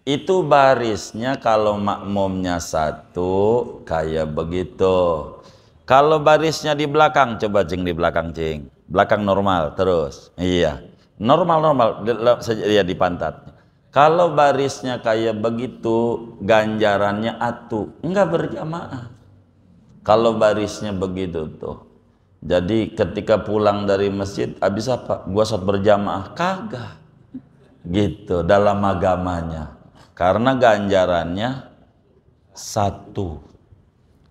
Itu barisnya kalau makmumnya satu kayak begitu. Kalau barisnya di belakang, coba cing di belakang cing. Belakang normal terus. Iya. Normal ya di pantat. Kalau barisnya kayak begitu, ganjarannya atu, enggak berjamaah. Kalau barisnya begitu tuh. Jadi ketika pulang dari masjid, habis apa? Gua sholat berjamaah, kagak. Gitu dalam agamanya. Karena ganjarannya satu.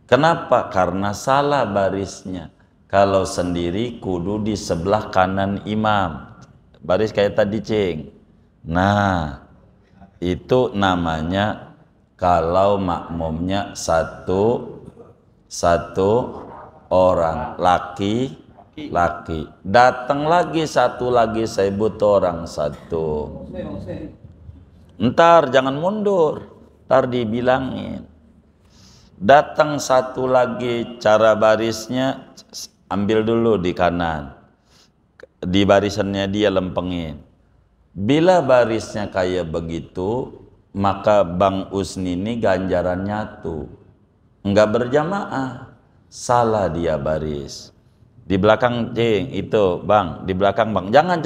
Kenapa? Karena salah barisnya. Kalau sendiri kudu di sebelah kanan imam. Baris kayak tadi cing. Nah, itu namanya kalau makmumnya satu orang laki. Datang lagi satu lagi, saya butuh orang satu. Ntar jangan mundur, ntar dibilangin. Datang satu lagi, cara barisnya ambil dulu di kanan, di barisannya dia lempengin. Bila barisnya kayak begitu, maka Bang Usni ini ganjarannya tuh enggak berjamaah, salah dia baris. Di belakang cing itu bang, di belakang bang, jangan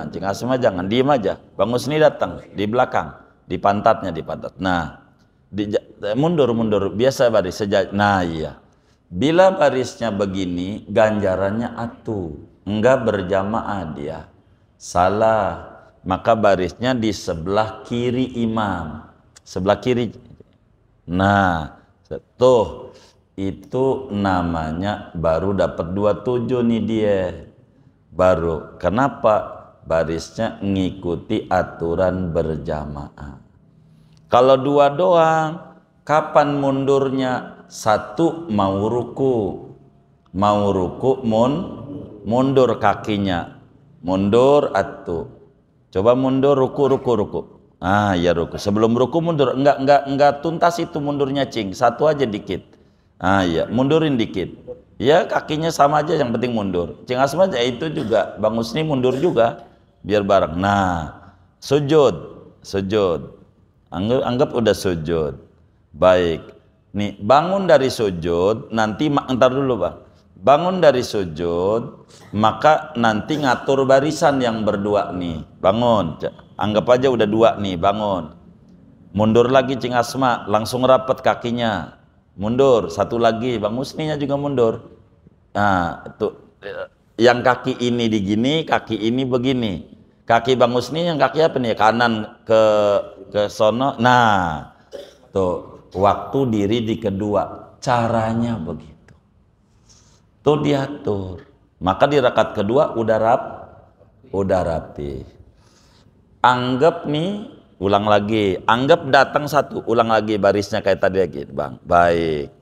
cing Asma jangan, diem aja. Bang Usni datang di belakang, di pantat. Nah, mundur biasa baris sejak. Nah iya, bila barisnya begini ganjarannya atu, enggak berjamaah dia, salah. Maka barisnya di sebelah kiri imam, sebelah kiri. Nah tuh, itu namanya baru dapat 27 nih dia. Baru, kenapa? Barisnya ngikuti aturan berjamaah. Kalau dua doang, kapan mundurnya? Satu mau ruku mundur kakinya, mundur atuh. Coba mundur ruku. Ah ya ruku. Sebelum ruku mundur, enggak tuntas itu mundurnya cing. Satu aja dikit. Ah ya, mundurin dikit. Ya kakinya sama aja, yang penting mundur. Cing Asma itu juga, Bang Usni mundur juga, biar bareng. Nah, sujud. Anggap udah sujud. Baik. Nih, bangun dari sujud, nanti entar dulu, Bang. Bangun dari sujud, maka nanti ngatur barisan yang berdua nih. Bangun, anggap aja udah dua nih, bangun. Mundur lagi cing Asma, langsung rapet kakinya. Mundur, satu lagi, Bang Musninya juga mundur. Nah, itu yang kaki ini digini, kaki ini begini. Kaki Bang Musni yang kaki apa nih? Kanan ke sono. Nah, tuh waktu diri di kedua, caranya begitu. Tuh diatur. Maka di rakaat kedua udah rapi. Anggap nih, ulang lagi. Anggap datang satu, ulang lagi barisnya kayak tadi lagi, Bang. Baik.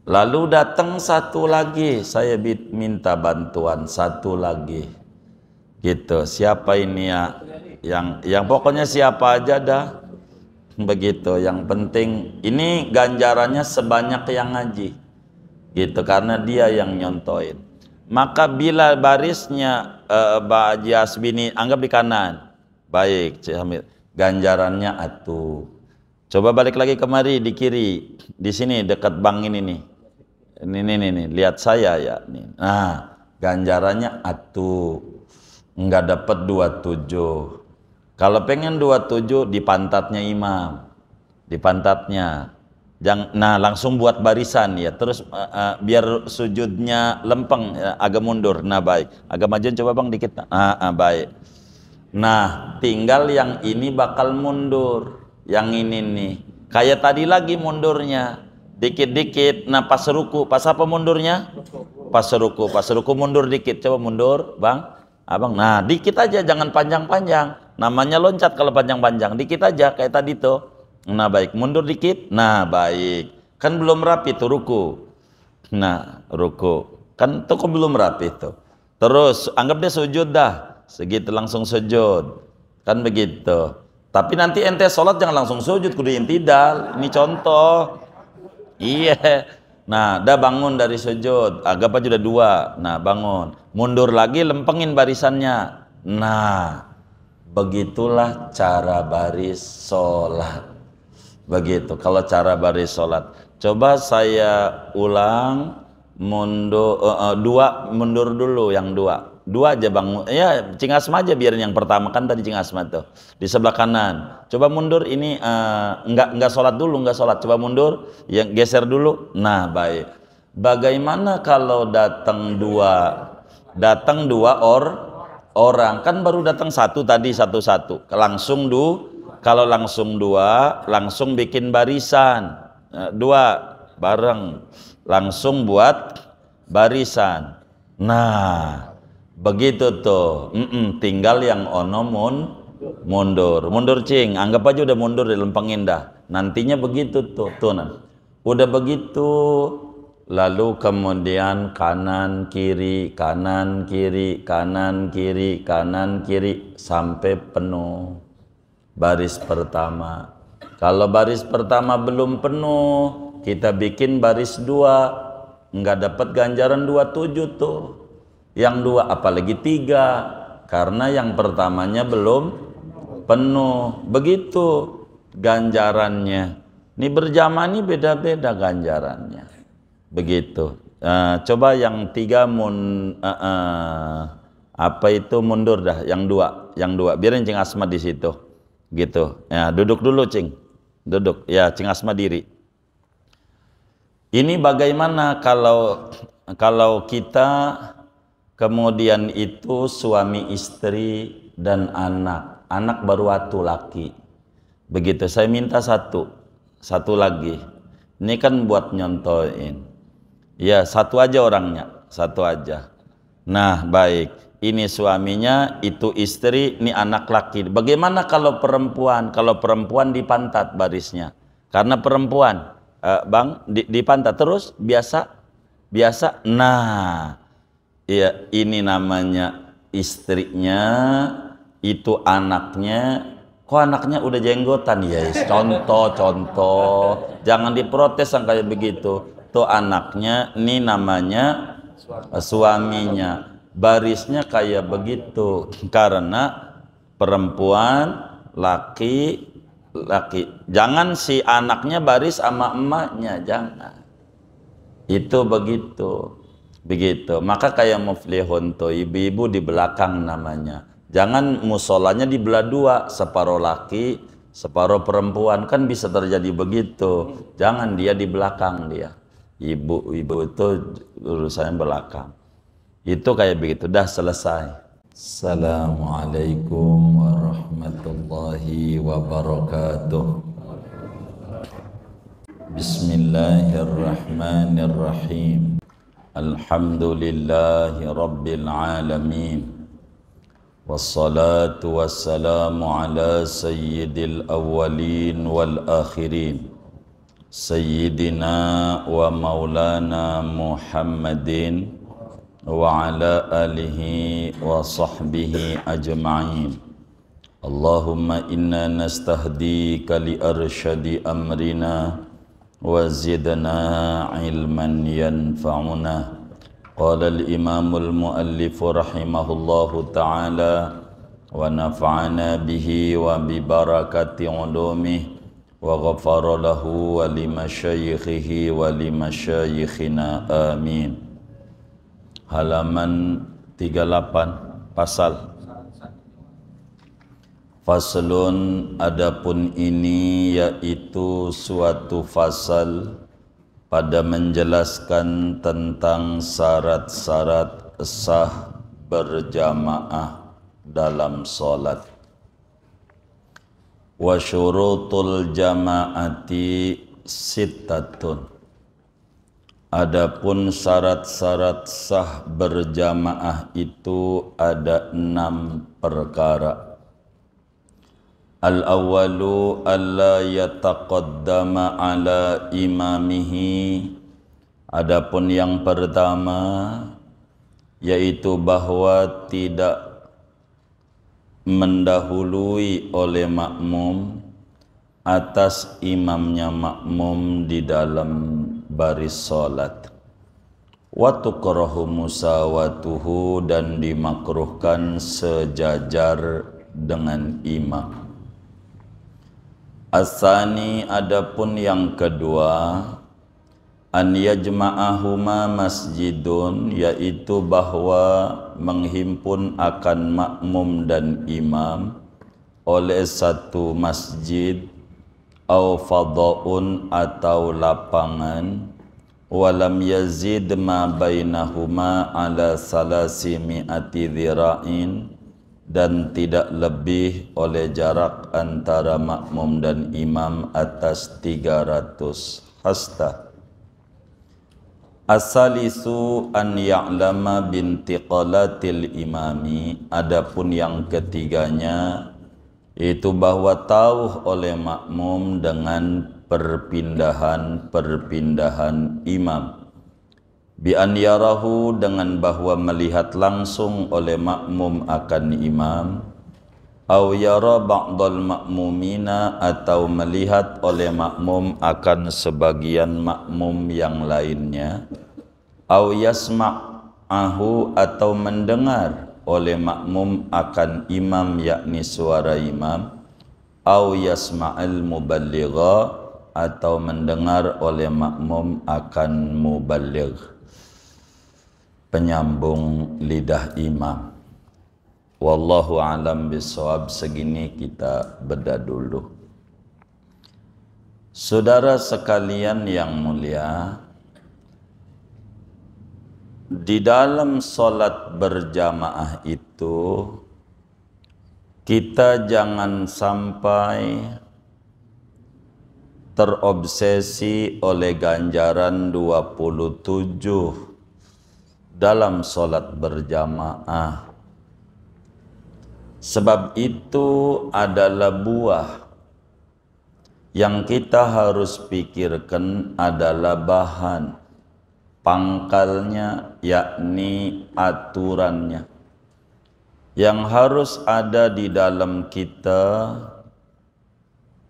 Lalu datang satu lagi, saya minta bantuan satu lagi. Gitu. Siapa ini ya? Yang pokoknya siapa aja dah. Begitu. Yang penting ini ganjarannya sebanyak yang ngaji. Gitu, karena dia yang nyontoin. Maka bila barisnya Mbak Haji Asbini anggap di kanan, baik, ganjarannya atuh. Coba balik lagi kemari di kiri, di sini dekat bang ini nih. Ini lihat saya ya nih. Nah, ganjarannya atuh. Enggak dapat 27. Kalau pengen 27 di pantatnya imam, di pantatnya. Nah, langsung buat barisan ya. Terus biar sujudnya lempeng ya, agak mundur. Nah, baik. Agak majuin coba Bang dikit. Baik. Nah, tinggal yang ini bakal mundur. Yang ini nih. Kayak tadi lagi mundurnya. Dikit-dikit. Nah, pas ruku. Pas apa mundurnya? Pas ruku mundur dikit. Coba mundur, Bang. Abang. Nah, dikit aja, jangan panjang-panjang. Namanya loncat kalau panjang-panjang. Dikit aja kayak tadi tuh. Nah baik, mundur dikit. Nah baik, kan belum rapi tuh ruku. Nah ruku, kan tuh kok belum rapi tuh. Terus anggap dia sujud dah, segitu langsung sujud. Kan begitu. Tapi nanti ente sholat jangan langsung sujud, kudu intidal. Ini contoh. Iya. Nah, dah bangun dari sujud, anggap aja udah 2. Nah bangun, mundur lagi, lempengin barisannya. Nah, Begitulah cara baris sholat. Begitu kalau cara baris sholat. Coba saya ulang, mundur dulu yang dua aja bang, ya Cing Asma aja biarin yang pertama, kan tadi Cing Asma tuh di sebelah kanan. Coba mundur ini, enggak sholat dulu, enggak sholat, coba mundur, yang geser dulu. Nah baik. Bagaimana kalau datang dua orang, kan baru datang satu tadi, satu-satu langsung kalau langsung dua langsung bikin barisan, dua bareng langsung buat barisan. Nah begitu tuh, tinggal yang ono mundur Cing, anggap aja udah mundur, dilempengin dah, nantinya begitu tuh nah. Udah begitu lalu kemudian kanan kiri kanan kiri kanan kiri kanan kiri sampai penuh baris pertama. Kalau baris pertama belum penuh, kita bikin baris dua, nggak dapat ganjaran 27 tuh. Yang dua apalagi 3, karena yang pertamanya belum penuh. Begitu ganjarannya. Ini berjamaah ini beda-beda ganjarannya. Begitu. Coba yang 3 apa itu mundur dah, yang dua biarin Cing Asma di situ gitu ya. Duduk dulu Cing, duduk ya, Cing Asma diri. Ini bagaimana kalau kita kemudian itu suami istri dan anak baru atu laki begitu, saya minta satu lagi, ini kan buat nyontoin ya, satu aja orangnya, satu aja. Nah baik, ini suaminya, itu istri, ini anak laki. Bagaimana kalau perempuan? Kalau perempuan dipantat barisnya, karena perempuan bang dipantat terus biasa. Nah ya, ini namanya istrinya, itu anaknya. Kok anaknya udah jenggotan ya? Contoh, jangan diprotes yang kayak begitu. Tuh anaknya, ini namanya suaminya, barisnya kayak begitu, karena perempuan laki. Jangan si anaknya baris sama emaknya, jangan. Itu begitu. Maka kayak muflihun tuh, ibu-ibu di belakang namanya. Jangan musolanya dibelah dua, separuh laki, separuh perempuan, kan bisa terjadi begitu. Jangan, dia di belakang dia. Ibu itu urusannya belakang. Itu kayak begitu, dah selesai. Assalamualaikum warahmatullahi wabarakatuh. Bismillahirrahmanirrahim. Alhamdulillahi rabbil alamin. Wassalatu wassalamu ala sayyidil awwalin wal akhirin, Sayyidina wa maulana Muhammadin wa ala alihi wa sahbihi ajma'in. Allahumma inna nastahdika li arsyadi amrina wa zidna ilman yanfa'una. Qala al-imamul muallifu rahimahullahu ta'ala wa nafa'ana bihi wa bi barakati ulumihi wa ghafara lahu wa li masyayikhihi wa li masyayikhina amin. Halaman 38, pasal Faslun, adapun ini yaitu suatu fasal pada menjelaskan tentang syarat-syarat sah berjamaah dalam sholat. Wa syurutul jama'ati sittatun. Adapun syarat-syarat sah berjamaah itu ada 6 perkara. Al-awwalu alla yataqaddama ala imamihi. Adapun yang pertama yaitu bahwa tidak mendahului oleh makmum atas imamnya makmum di dalam baris salat. Wa tukrahu musawatuhu, dan dimakruhkan sejajar dengan imam. Asani, adapun yang kedua, an yajma'ahuma masjidun, yaitu bahwa menghimpun akan makmum dan imam oleh satu masjid, au fadhaun atau lapangan, walam yazid ma bainahuma ala salasimi'ati dhira'in, dan tidak lebih oleh jarak antara makmum dan imam atas 300 hasta. Asalisu an ya'lama bintiqalatil imami, adapun yang ketiganya itu bahwa tahu oleh makmum dengan perpindahan imam. Bi an yarahu, dengan bahwa melihat langsung oleh makmum akan imam, au yara ba'dal makmumina, atau melihat oleh makmum akan sebagian makmum yang lainnya, au yasma'ahu, atau mendengar oleh makmum akan imam yakni suara imam, au yasma'al muballigha, atau mendengar oleh makmum akan muballigh, penyambung lidah imam. Wallahu alam bisawab. Segini kita beda dulu. Saudara sekalian yang mulia, di dalam sholat berjamaah itu kita jangan sampai terobsesi oleh ganjaran 27 dalam sholat berjamaah. Sebab itu adalah buah yang kita harus pikirkan, adalah bahan pangkalnya, yakni aturannya, yang harus ada di dalam kita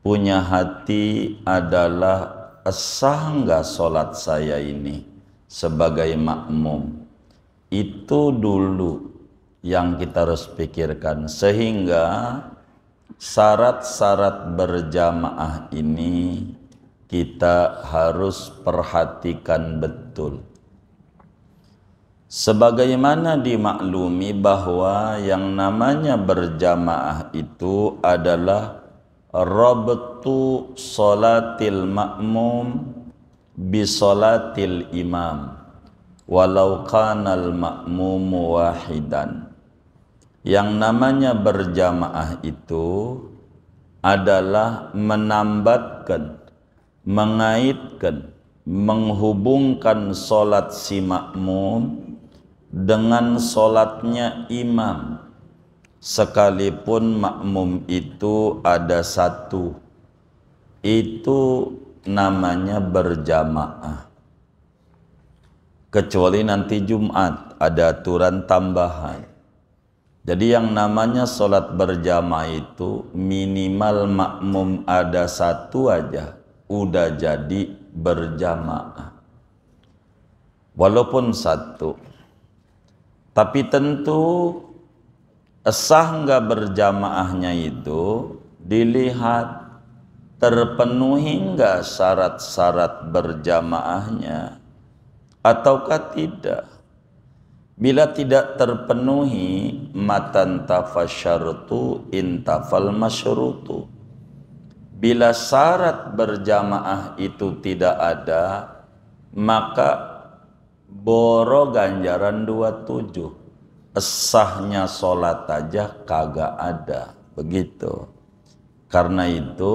punya hati adalah sah enggak sholat saya ini sebagai makmum. Itu dulu yang kita harus pikirkan, sehingga syarat-syarat berjamaah ini kita harus perhatikan betul. Sebagaimana dimaklumi bahwa yang namanya berjamaah itu adalah rabtu sholatil makmum bi sholatil imam walau kanal makmumu wahidan. Yang namanya berjamaah itu adalah menambatkan, mengaitkan, menghubungkan sholat si makmum dengan sholatnya imam, sekalipun makmum itu ada satu. Itu namanya berjamaah. Kecuali nanti Jumat ada aturan tambahan. Jadi yang namanya sholat berjamaah itu minimal makmum ada satu aja, udah jadi berjamaah. Walaupun satu. Tapi tentu sah enggak berjamaahnya itu dilihat terpenuhi enggak syarat-syarat berjamaahnya ataukah tidak. Bila tidak terpenuhi, matan tafasyartu intafal masyrutu. Bila syarat berjamaah itu tidak ada, maka boro ganjaran 27. Sahnya sholat aja kagak ada. Begitu. Karena itu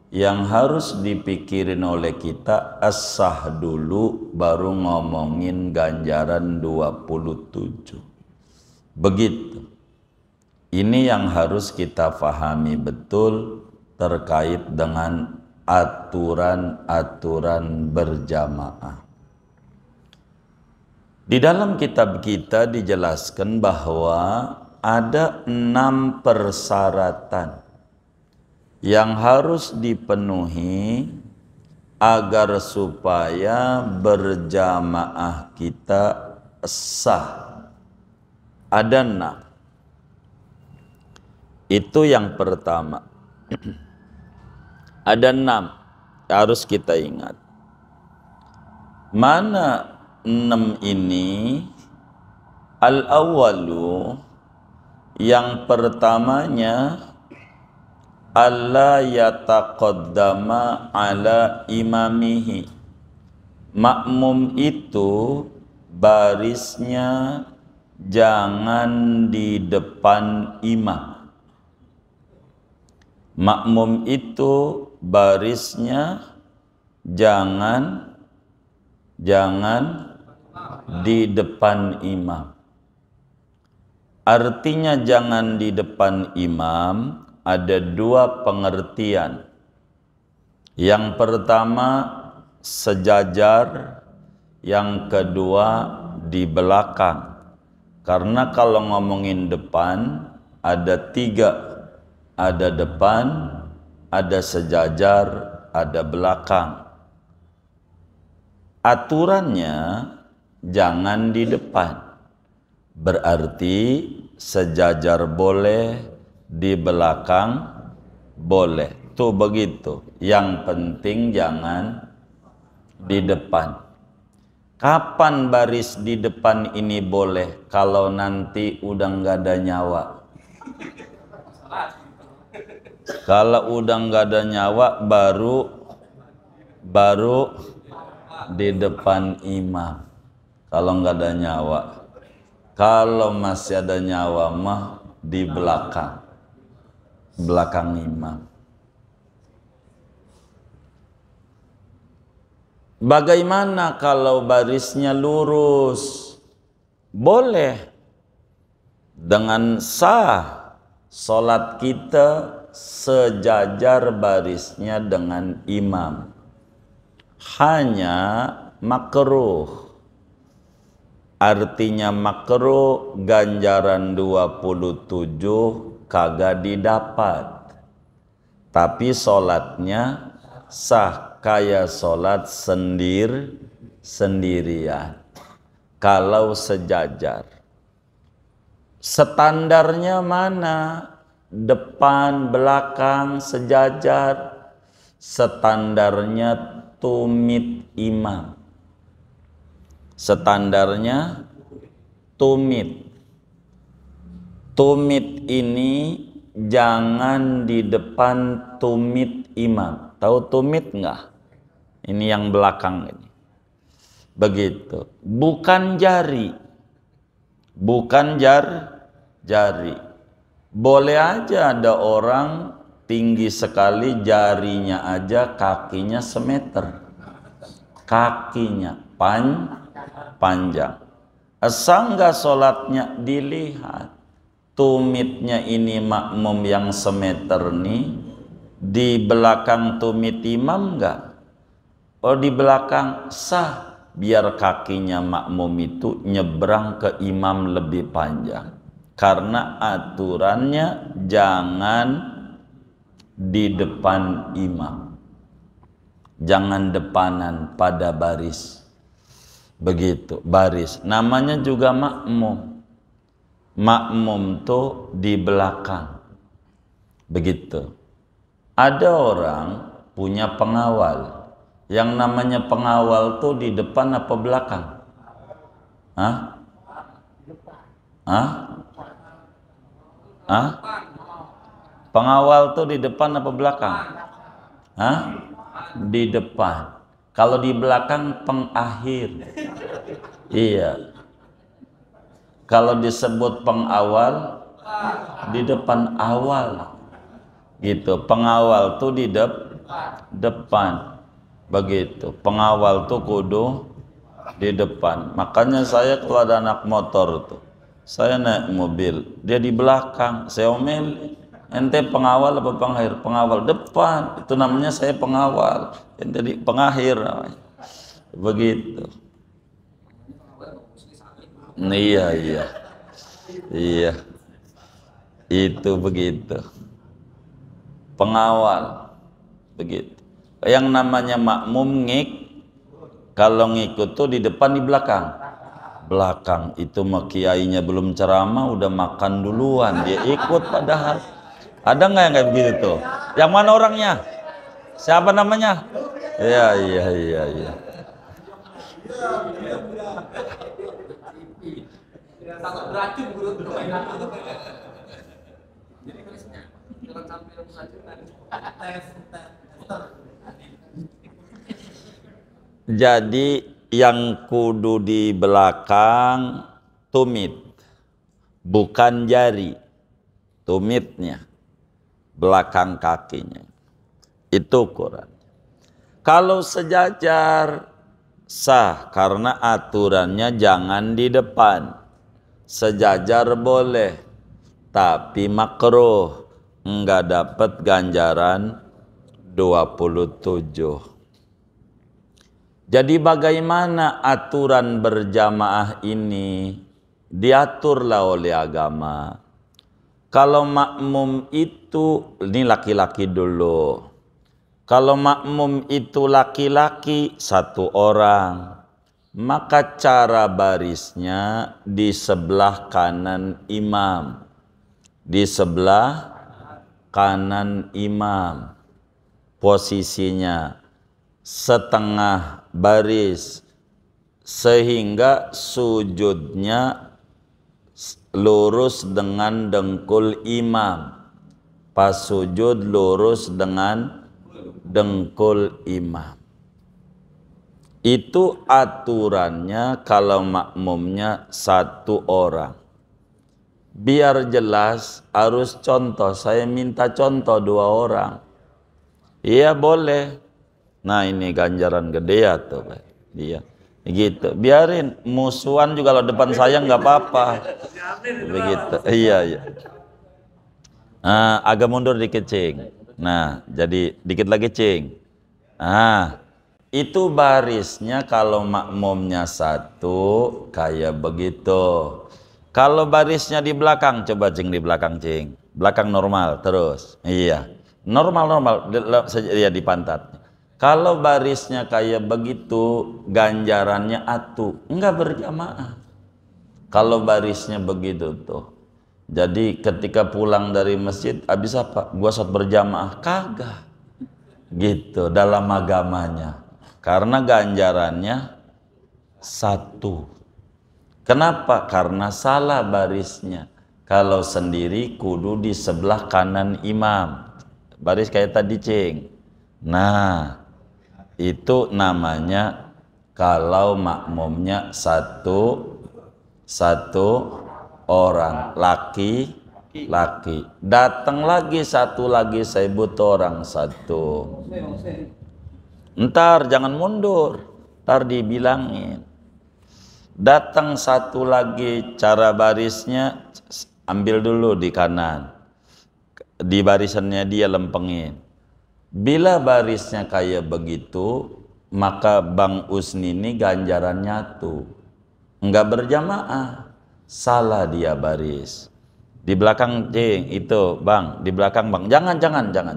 yang harus dipikirin oleh kita as-sah dulu, baru ngomongin ganjaran 27. Begitu. Ini yang harus kita pahami betul terkait dengan aturan-aturan berjamaah. Di dalam kitab kita dijelaskan bahwa ada 6 persyaratan yang harus dipenuhi agar supaya berjamaah kita sah. Ada 6. Itu yang pertama. Ada 6 harus kita ingat. Mana 6 ini? Al-awwalu, yang pertamanya, alla yataqaddama ala imamihi. Makmum itu barisnya jangan di depan imam. Makmum itu barisnya jangan di depan imam. Artinya jangan di depan imam ada 2 pengertian. Yang pertama sejajar, yang kedua di belakang. Karena kalau ngomongin depan ada 3. Ada depan, ada sejajar, ada belakang. Aturannya jangan di depan. Berarti sejajar boleh, di belakang boleh. Tuh begitu. Yang penting jangan di depan. Kapan baris di depan ini boleh? Kalau nanti udah nggak ada nyawa. Kalau udah nggak ada nyawa baru di depan imam. Kalau nggak ada nyawa. Kalau masih ada nyawa mah di belakang imam. Bagaimana kalau barisnya lurus? Boleh. Dengan sah salat kita sejajar barisnya dengan imam. Hanya makruh. Artinya makruh ganjaran 27 kagak didapat. Tapi salatnya sah kayak salat sendirian. Kalau sejajar. Standarnya mana? Depan, belakang, sejajar. Standarnya tumit imam. Standarnya tumit. Tumit ini jangan di depan tumit imam. Tahu tumit enggak? Ini yang belakang ini. Begitu. Bukan jari. Bukan jari. Boleh aja ada orang tinggi sekali, jarinya aja kakinya semeter. Kakinya panjang. Asal enggak sholatnya dilihat. Tumitnya ini makmum yang semeter nih, di belakang tumit imam enggak? Oh di belakang sah. Biar kakinya makmum itu nyebrang ke imam lebih panjang. Karena aturannya jangan di depan imam. Jangan depanan pada baris. Begitu, baris. Namanya juga makmum. Makmum tuh di belakang. Begitu. Ada orang punya pengawal. Yang namanya pengawal tuh di depan apa belakang? Pengawal tuh di depan apa belakang? Di depan. Kalau di belakang pengakhir. Iya. Kalau disebut pengawal di depan awal. Gitu. Pengawal tuh di depan. Begitu. Pengawal tuh kudu di depan. Makanya saya kalau ada anak motor tuh, saya naik mobil, dia di belakang, saya omel, ente pengawal apa pengakhir? Pengawal depan, itu namanya saya pengawal, ente di pengakhir namanya. Begitu. Iya. Itu begitu. Pengawal. Begitu. Yang namanya makmum kalau ngikut tuh di depan di belakang. Belakang itu mah kiainya belum ceramah udah makan duluan, dia ikut padahal. Ada nggak yang kayak begitu tuh? Yang mana orangnya? Siapa namanya? Iya, iya, iya, iya. Jadi yang kudu di belakang tumit, bukan jari, tumitnya, belakang kakinya. Itu ukuran. Kalau sejajar sah karena aturannya jangan di depan. Sejajar boleh, tapi makruh, enggak dapat ganjaran 27. Jadi bagaimana aturan berjamaah ini? Diaturlah oleh agama. Kalau makmum itu, ini laki-laki dulu. Kalau makmum itu laki-laki 1 orang, maka cara barisnya di sebelah kanan imam. Di sebelah kanan imam. Posisinya setengah baris, sehingga sujudnya lurus dengan dengkul imam. Pas sujud lurus dengan dengkul imam. Itu aturannya kalau makmumnya 1 orang. Biar jelas harus contoh. Saya minta contoh 2 orang. Iya boleh. Nah ini ganjaran gede ya tuh. Iya. Gitu. Biarin musuhan juga kalau depan saya nggak apa-apa. Begitu. Iya, iya. Nah, agak mundur dikit, Cing. Nah, jadi dikit lagi, Cing. Nah, itu barisnya kalau makmumnya 1 kayak begitu. Kalau barisnya di belakang, coba Cing di belakang, Cing. Belakang normal terus. Iya. Normal saja di pantat. Kalau barisnya kayak begitu, ganjarannya atu, enggak berjamaah. Kalau barisnya begitu tuh. Jadi ketika pulang dari masjid, habis apa? Gua sholat berjamaah, kagak. Gitu dalam agamanya. Karena ganjarannya 1. Kenapa? Karena salah barisnya. Kalau sendiri kudu di sebelah kanan imam. Baris kayak tadi, Cing. Nah, itu namanya kalau makmumnya satu orang, laki-laki. Datang lagi 1 lagi, saya butuh orang 1. Ntar jangan mundur, ntar dibilangin. Datang 1 lagi, cara barisnya ambil dulu di kanan. Di barisannya dia lempengin. Bila barisnya kayak begitu, maka Bang Usni ini ganjarannya tuh enggak berjamaah, salah dia baris. Di belakang, Cing, itu Bang, di belakang Bang. Jangan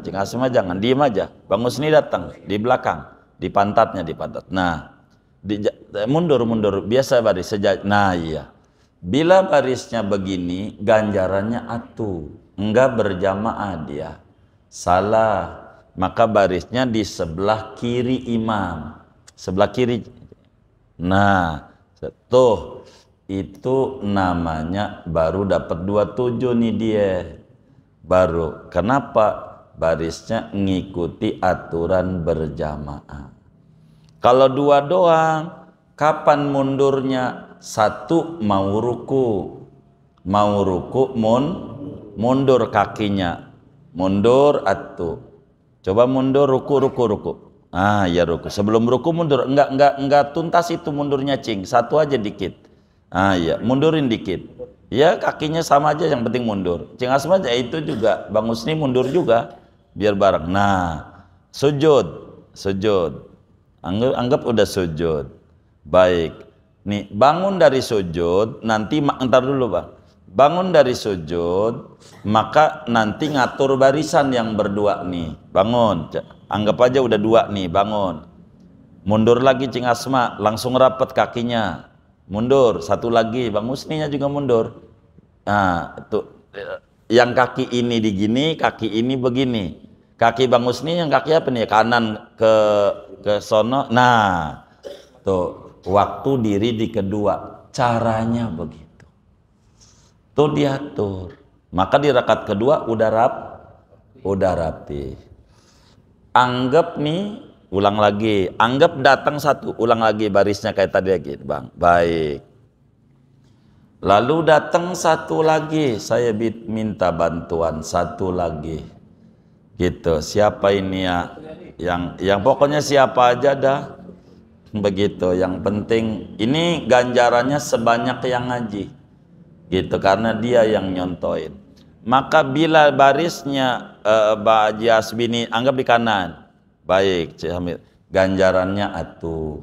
Cing Asma, jangan, diem aja. Bang Usni datang di belakang, di pantatnya, di pantat. Nah, mundur biasa baris sejak. Nah iya, bila barisnya begini, ganjarannya atuh, enggak berjamaah dia, salah. Maka barisnya di sebelah kiri imam, sebelah kiri. Nah, tuh itu namanya baru dapat 27 nih dia. Baru. Kenapa? Barisnya ngikuti aturan berjamaah. Kalau 2 doang, kapan mundurnya? 1 mau ruku, mundur kakinya, mundur atuh. Coba mundur, ruku. Ah ya ruku. Sebelum ruku mundur, enggak tuntas itu mundurnya, Cing. 1 aja dikit. Ah ya, mundurin dikit. Ya kakinya sama aja, yang penting mundur. Cing Asma itu juga, Bang Usni mundur juga, biar bareng. Nah, sujud. Anggap udah sujud. Baik. Nih, bangun dari sujud, nanti entar dulu, Bang. Bangun dari sujud, maka nanti ngatur barisan yang berdua nih. Bangun, anggap aja udah 2 nih, bangun. Mundur lagi, Cing Asma, langsung rapet kakinya. Mundur, 1 lagi, Bang Usninya juga mundur. Nah, itu yang kaki ini digini, kaki ini begini. Kaki Bang Husni yang kaki apa nih? Kanan ke sono. Nah, tuh waktu diri di kedua, caranya begitu. Tuh diatur. Maka di rakaat kedua udah rapi. Anggap nih, ulang lagi. Anggap datang satu, ulang lagi barisnya kayak tadi lagi, Bang. Baik. Lalu datang satu lagi, saya minta bantuan satu lagi. Gitu. Siapa ini ya? Yang pokoknya siapa aja dah. Begitu. Yang penting ini ganjarannya sebanyak yang ngaji. Gitu, karena dia yang nyontoin. Maka bila barisnya Mbak Haji Asbini anggap di kanan, baik, Cik Hamid, ganjarannya atuh.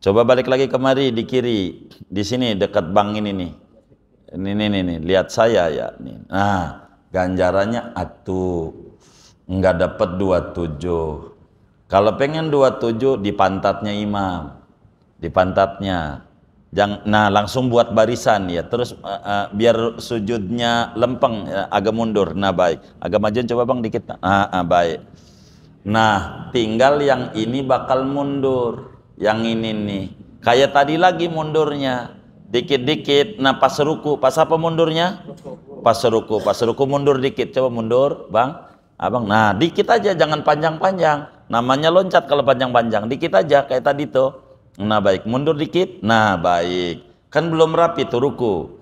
Coba balik lagi kemari di kiri, di sini dekat Bang ini nih. Ini, lihat saya ya nih. Nah, ganjarannya atuh. Enggak dapat 27. Kalau pengen 27 di pantatnya imam, di pantatnya. Nah, langsung buat barisan ya. Terus biar sujudnya lempeng, agak mundur. Nah, baik. Agak majuin coba Bang dikit. Baik. Nah, tinggal yang ini bakal mundur. Yang ini nih. Kayak tadi lagi mundurnya. Dikit-dikit. Nah, pas ruku, pas apa mundurnya? Pas ruku mundur dikit. Coba mundur, Bang. Abang. Nah, dikit aja, jangan panjang-panjang. Namanya loncat kalau panjang-panjang. Dikit aja kayak tadi tuh. Nah, baik, mundur dikit. Nah, baik. Kan belum rapi tuh ruku.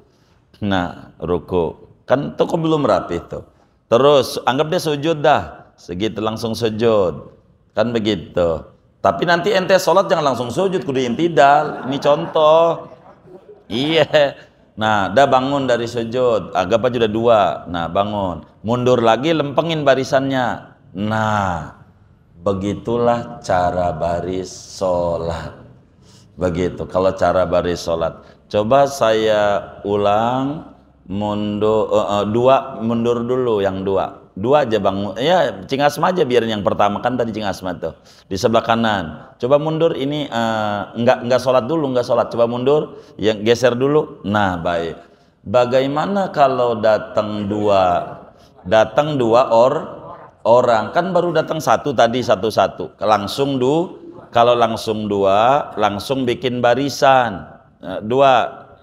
Nah, ruku. Kan tuh kok belum rapi tuh. Terus anggap dia sujud dah. Segitu langsung sujud. Kan begitu. Tapi nanti ente sholat jangan langsung sujud, kudu intidal. Ini contoh. Iya. Nah, dah bangun dari sujud. Anggap aja udah 2. Nah, bangun. Mundur lagi, lempengin barisannya. Nah, begitulah cara baris sholat. Begitu kalau cara baris sholat. Coba saya ulang, mundur 2, mundur dulu yang 2 aja Bang ya. Cing Asma aja biarin yang pertama, kan tadi Cing Asma tuh di sebelah kanan. Coba mundur ini, enggak sholat dulu, enggak sholat, coba mundur, yang geser dulu. Nah, baik. Bagaimana kalau datang dua orang, kan baru datang satu tadi, satu langsung kalau langsung 2, langsung bikin barisan. 2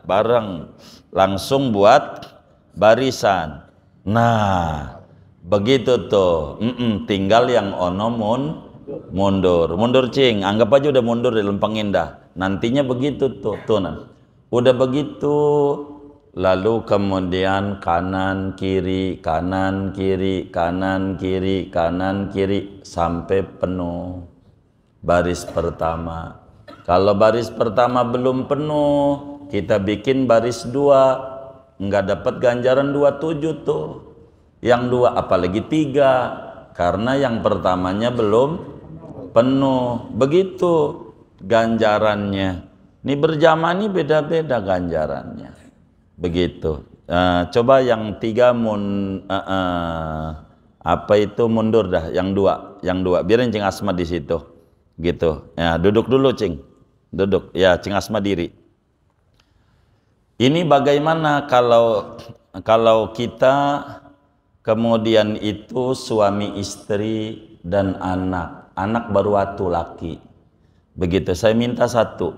bareng, langsung buat barisan. Nah, begitu tuh. Tinggal yang ono mundur Cing. Anggap aja udah mundur, dilempengin dah. Nantinya begitu tuh nah. Udah begitu, lalu kemudian kanan kiri, kanan kiri, kanan kiri, kanan kiri sampai penuh. Baris pertama. Kalau baris pertama belum penuh, kita bikin baris 2. Enggak dapat ganjaran 27 tuh. Yang 2 apalagi 3. Karena yang pertamanya belum penuh. Begitu ganjarannya. Ini berjamaah ini beda-beda ganjarannya. Begitu. Coba yang 3 apa itu mundur dah, yang 2. Biarin Cing Asma di situ. Gitu ya, duduk dulu Cing, duduk ya, Cing Asma diri. Ini bagaimana kalau kita kemudian itu suami istri dan anak baru atu laki begitu. Saya minta satu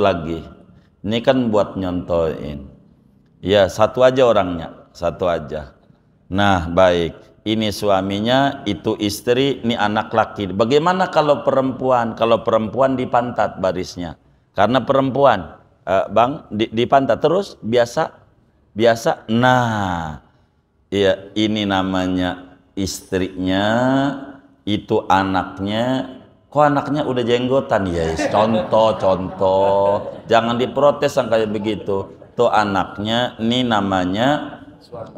lagi, ini kan buat nyontoin ya, satu aja orangnya, satu aja. Nah, baik. Ini suaminya, itu istri, ini anak laki. Bagaimana kalau perempuan? Kalau perempuan di pantat barisnya. Karena perempuan, Bang, di pantat terus biasa. Nah, ya ini namanya istrinya, itu anaknya. Kok anaknya udah jenggotan? Ya, contoh. Jangan diprotes yang kayak begitu. Tuh anaknya, ini namanya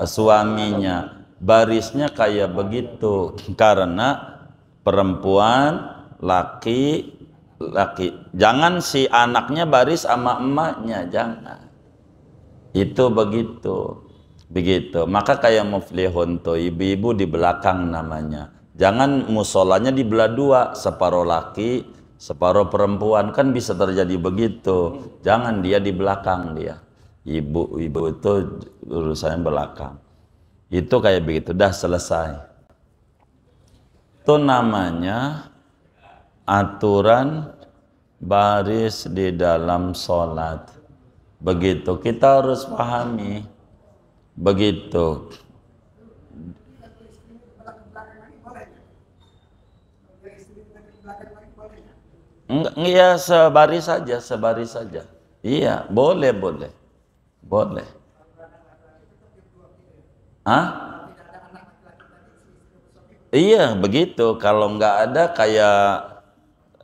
suaminya. Barisnya kayak begitu karena perempuan, laki. Jangan si anaknya baris sama emaknya, jangan. Itu begitu. Maka kayak muflihun tuh, ibu-ibu di belakang namanya. Jangan musolanya dibelah 2, separuh laki, separuh perempuan, kan bisa terjadi begitu. Jangan dia di belakang dia. Ibu itu urusannya belakang. Itu kayak begitu, dah selesai. Itu namanya aturan baris di dalam sholat. Begitu, kita harus pahami. Begitu. Enggak, ya sebaris saja, sebaris saja. Iya, boleh, boleh. Boleh. Hah? Iya, begitu. Kalau nggak ada kayak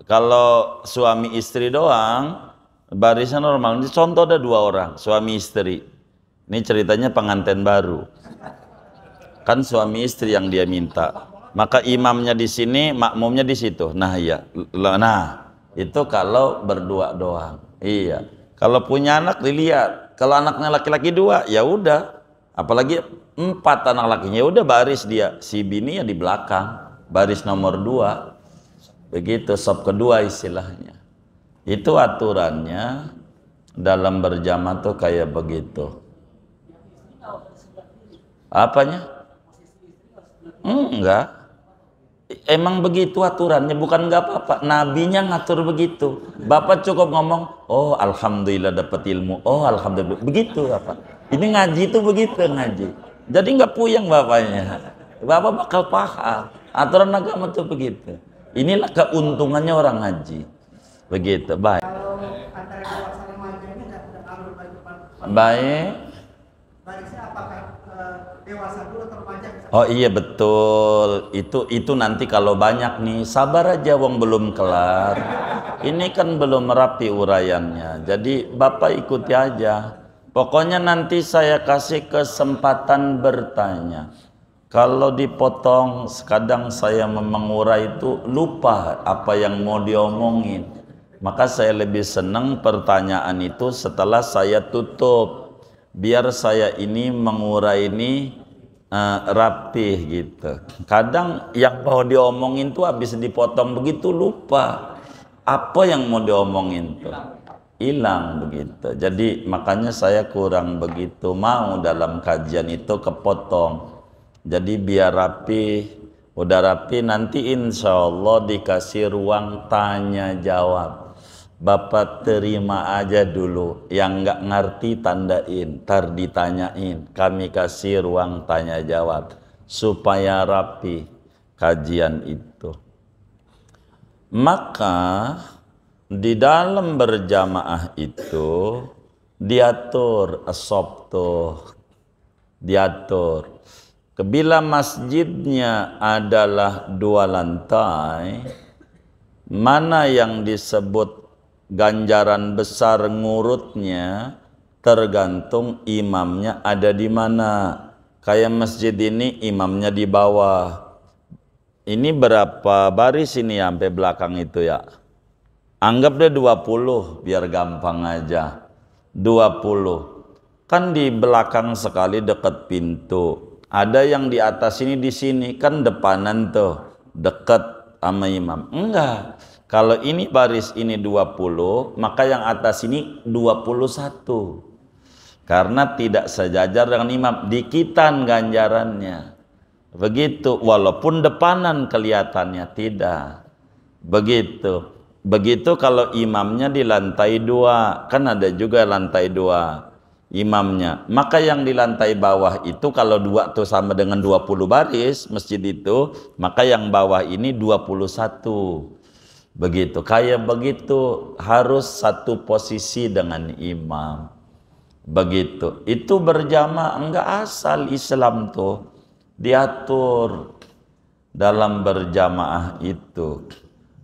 kalau suami istri doang, barisnya normal. Ini contoh ada 2 orang, suami istri. Ini ceritanya pengantin baru. Kan suami istri yang dia minta. Maka imamnya di sini, makmumnya di situ. Nah, iya. Nah, itu kalau berdua doang. Iya. Kalau punya anak dilihat. Kalau anaknya laki-laki 2, ya udah. Apalagi 4 anak lakinya, ya udah baris dia. Si bini ya di belakang, baris nomor 2. Begitu, sop kedua istilahnya. Itu aturannya dalam berjamaah tuh kayak begitu. Apanya? Enggak. Emang begitu aturannya, bukan nggak apa-apa. Nabinya ngatur begitu. Bapak cukup ngomong, oh alhamdulillah dapat ilmu. Oh alhamdulillah. Begitu apa? Ini ngaji itu begitu ngaji. Jadi nggak puyeng bapaknya. Bapak bakal paham. Aturan agama tuh begitu. Inilah keuntungannya orang ngaji. Begitu. Baik. Baik. Oh iya betul, itu nanti kalau banyak nih, sabar aja wong belum kelar. Ini kan belum rapi uraiannya, jadi Bapak ikuti aja. Pokoknya nanti saya kasih kesempatan bertanya. Kalau dipotong, kadang saya mengurai itu lupa apa yang mau diomongin. Maka saya lebih senang pertanyaan itu setelah saya tutup. Biar saya ini mengurai ini rapih gitu. Kadang yang mau diomongin tuh habis dipotong begitu lupa apa yang mau diomongin tuh hilang begitu. Jadi makanya saya kurang begitu mau dalam kajian itu kepotong. Jadi biar rapi, udah rapi nanti insya Allah dikasih ruang tanya jawab. Bapak terima aja dulu, yang nggak ngerti tandain, ntar ditanyain, kami kasih ruang tanya jawab supaya rapi kajian itu. Maka di dalam berjamaah itu diatur as-sabtu, diatur. Bila masjidnya adalah 2 lantai, mana yang disebut ganjaran besar ngurutnya tergantung imamnya ada di mana. Kayak masjid ini imamnya di bawah. Ini berapa baris ini sampai belakang itu ya? Anggap deh 20 biar gampang aja. 20. Kan di belakang sekali dekat pintu. Ada yang di atas ini di sini kan depanan tuh dekat sama imam. Enggak. Kalau ini baris ini 20, maka yang atas ini 21. Karena tidak sejajar dengan imam, dikitan ganjarannya. Begitu, walaupun depanan kelihatannya tidak. Begitu. Begitu kalau imamnya di lantai 2, kan ada juga lantai 2 imamnya. Maka yang di lantai bawah itu kalau 2 tuh sama dengan 20 baris masjid itu, maka yang bawah ini 21. Begitu, kayak begitu harus satu posisi dengan imam. Begitu, itu berjamaah enggak asal Islam tuh diatur dalam berjamaah itu.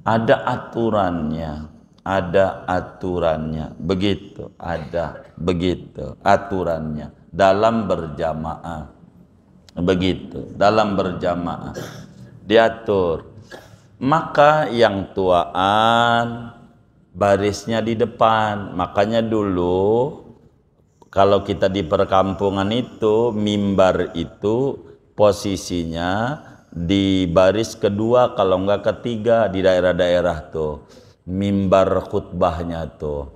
Ada aturannya, ada aturannya. Begitu, ada begitu aturannya dalam berjamaah. Begitu, dalam berjamaah diatur. Maka yang tuaan barisnya di depan. Makanya dulu kalau kita di perkampungan itu mimbar itu posisinya di baris kedua kalau enggak ketiga di daerah-daerah tuh mimbar khutbahnya tuh.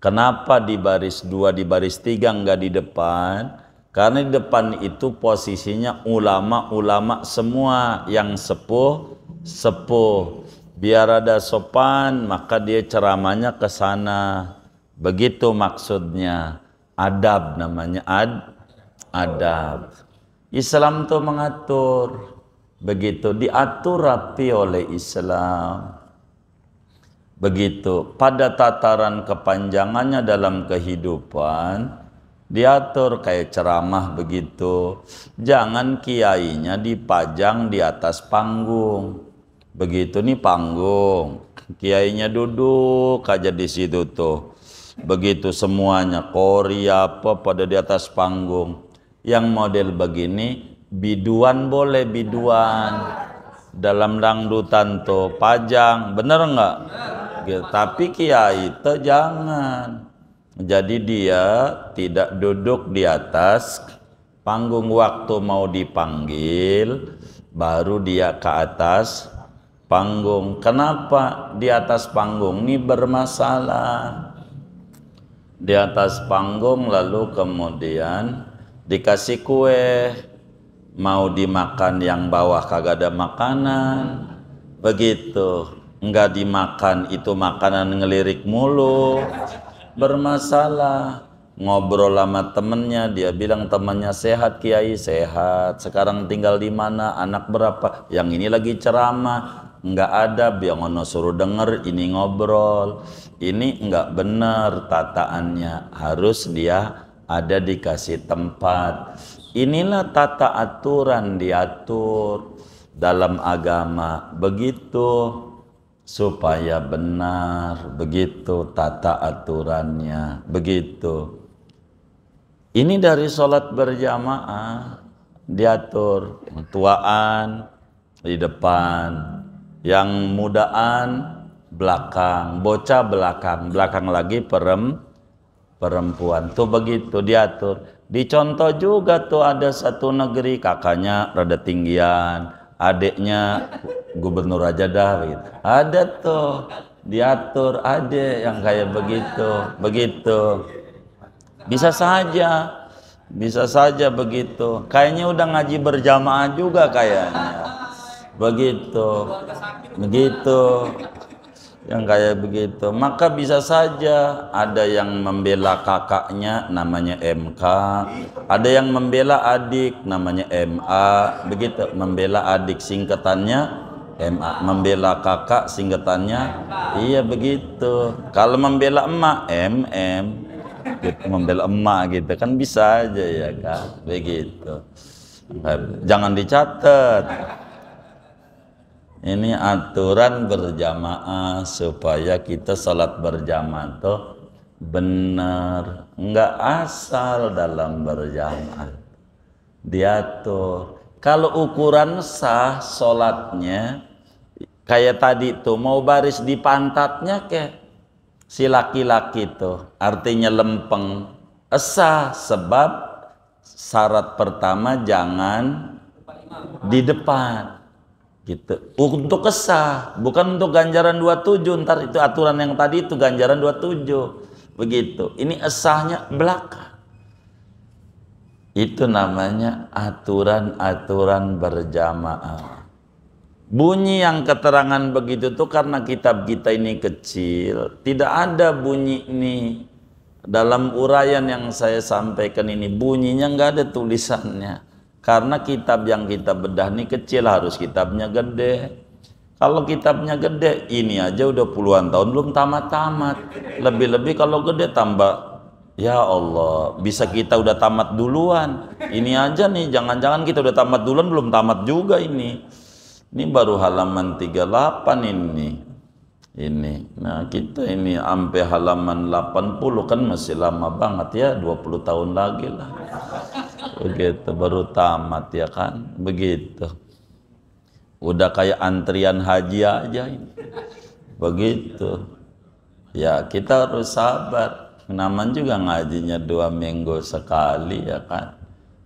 Kenapa di baris 2 di baris 3 enggak di depan? Karena di depan itu posisinya ulama-ulama semua yang sepuh. Biar ada sopan, maka dia ceramahnya ke sana. Begitu maksudnya. Adab namanya, adab. Islam tuh mengatur. Begitu diatur rapi oleh Islam. Begitu pada tataran kepanjangannya dalam kehidupan diatur kayak ceramah begitu. Jangan kiainya dipajang di atas panggung. Begitu nih panggung, kiainya duduk aja di situ tuh. Begitu semuanya kori apa pada di atas panggung. Yang model begini biduan boleh, biduan dalam dangdutan tuh pajang, bener nggak? Tapi kiai itu jangan. Jadi dia tidak duduk di atas panggung, waktu mau dipanggil baru dia ke atas panggung. Kenapa di atas panggung ini bermasalah? Di atas panggung lalu kemudian dikasih kue, mau dimakan yang bawah kagak ada makanan, begitu. Enggak dimakan, itu makanan ngelirik mulu, bermasalah. Ngobrol sama temennya, dia bilang temannya sehat, kiai sehat, sekarang tinggal di mana, anak berapa, yang ini lagi ceramah, enggak ada, biar ngono suruh denger, ini ngobrol, ini enggak benar tataannya, harus dia ada dikasih tempat. Inilah tata aturan diatur dalam agama, begitu supaya benar, begitu tata aturannya, begitu. Ini dari sholat berjamaah diatur, yang tuaan di depan, yang mudaan belakang, bocah belakang lagi perempuan tuh begitu diatur. Dicontoh juga tuh ada satu negeri kakaknya rada tinggian, adiknya gubernur aja dah gitu. Ada tuh diatur adik yang kayak begitu. Bisa saja begitu. Kayaknya udah ngaji berjamaah juga kayaknya. Begitu. Yang kayak begitu, maka bisa saja ada yang membela kakaknya namanya MK, ada yang membela adik namanya MA, begitu. Membela adik singkatannya MA, membela kakak singkatannya iya begitu. Kalau membela emak MM, gitu. Membela emak gitu kan bisa aja ya kan, begitu. Jangan dicatat. Ini aturan berjamaah supaya kita sholat berjamaah tuh benar, enggak asal dalam berjamaah, diatur. Kalau ukuran sah sholatnya kayak tadi tuh mau baris di pantatnya kayak si laki-laki tuh, artinya lempeng, sah sebab syarat pertama jangan di depan. Gitu. Untuk kesah, bukan untuk ganjaran 27. Ntar itu aturan yang tadi itu ganjaran 27. Begitu. Ini esahnya belakang. Itu namanya aturan-aturan berjamaah. Bunyi yang keterangan begitu tuh karena kitab kita ini kecil, tidak ada bunyi ini. Dalam uraian yang saya sampaikan ini bunyinya nggak ada tulisannya. Karena kitab yang kita bedah ini kecil, harus kitabnya gede. Kalau kitabnya gede, ini aja udah puluhan tahun belum tamat-tamat. Lebih-lebih kalau gede tambah, ya Allah, bisa kita udah tamat duluan. Ini aja nih, jangan-jangan kita udah tamat duluan belum tamat juga ini. Ini baru halaman 38 ini. Nah kita ini sampai halaman 80 kan masih lama banget ya, 20 tahun lagi lah. Begitu baru tamat ya kan, begitu. Udah kayak antrian haji aja ini. Begitu. Ya kita harus sabar. Namanya juga ngajinya 2 minggu sekali ya kan.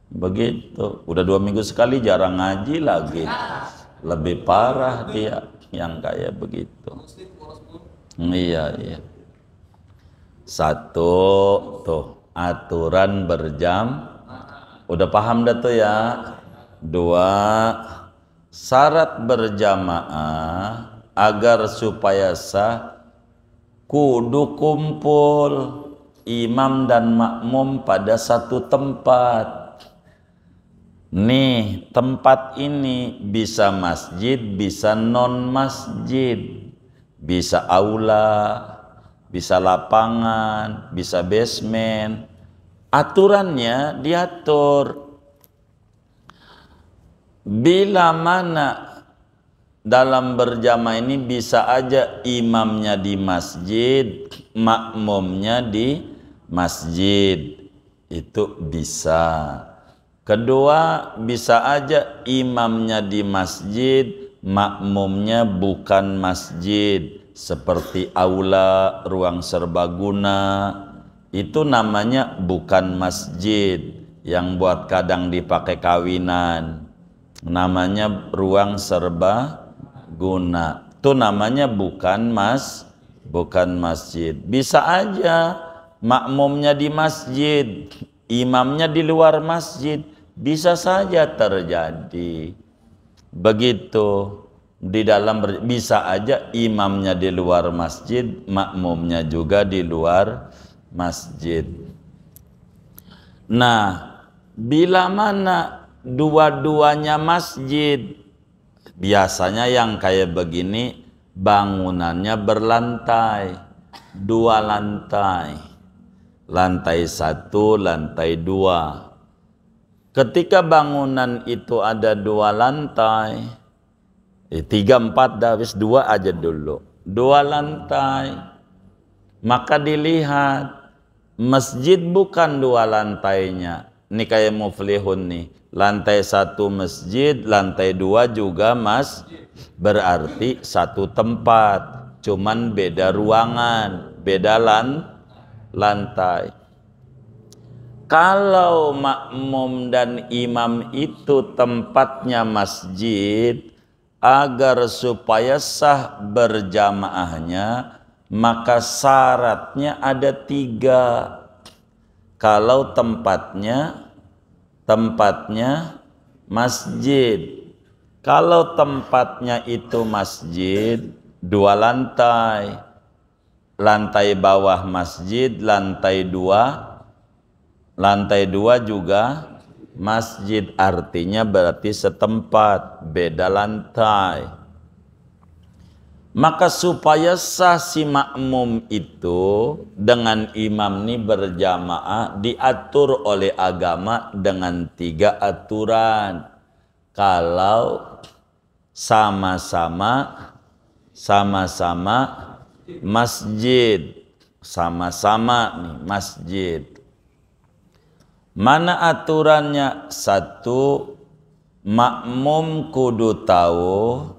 Begitu. Udah 2 minggu sekali jarang ngaji lagi. Lebih parah dia yang kayak begitu. Iya. Satu tuh aturan Udah paham dah tuh ya. 2, syarat berjamaah agar supaya sah kudu kumpul imam dan makmum pada satu tempat. Nih, tempat ini bisa masjid, bisa non masjid, bisa aula, bisa lapangan, bisa basement. Aturannya diatur. Bila mana dalam berjamaah ini bisa aja imamnya di masjid, makmumnya di masjid, itu bisa. Kedua, bisa aja imamnya di masjid, makmumnya bukan masjid, seperti aula, ruang serbaguna, itu namanya bukan masjid, yang buat kadang dipakai kawinan, namanya ruang serbaguna, itu namanya bukan masjid. Bisa aja makmumnya di masjid, imamnya di luar masjid, bisa saja terjadi begitu. Di dalam bisa aja imamnya di luar masjid, makmumnya juga di luar masjid. Nah, bila mana dua-duanya masjid, biasanya yang kayak begini bangunannya berlantai, 2 lantai, lantai 1, lantai 2. Ketika bangunan itu ada 2 lantai, 3, 4 dah, habis 2 aja dulu, 2 lantai, maka dilihat masjid bukan 2 lantainya. Ini kayak muflihun nih, lantai 1 masjid, lantai 2 juga berarti satu tempat, cuman beda ruangan, beda lantai. Kalau makmum dan imam itu tempatnya masjid, agar supaya sah berjamaahnya, maka syaratnya ada 3. Kalau tempatnya masjid, kalau tempatnya itu masjid, 2 lantai, lantai bawah masjid, lantai 2 juga masjid, artinya berarti setempat, beda lantai. Maka supaya sah si makmum itu dengan imam ini berjamaah, diatur oleh agama dengan 3 aturan. Kalau sama-sama masjid, sama-sama nih masjid. Mana aturannya? 1, makmum kudu tahu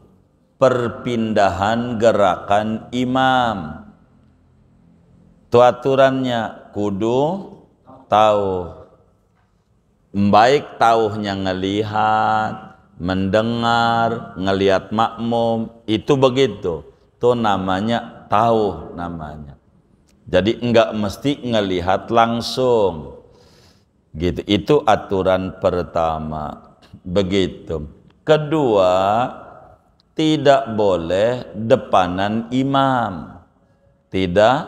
perpindahan gerakan imam. Itu aturannya, kudu tahu. Baik tahunya ngelihat, mendengar, ngelihat makmum, itu begitu. Itu namanya tahu namanya. Jadi enggak mesti ngelihat langsung. Gitu, itu aturan pertama. Begitu. Kedua, tidak boleh depanan imam. Tidak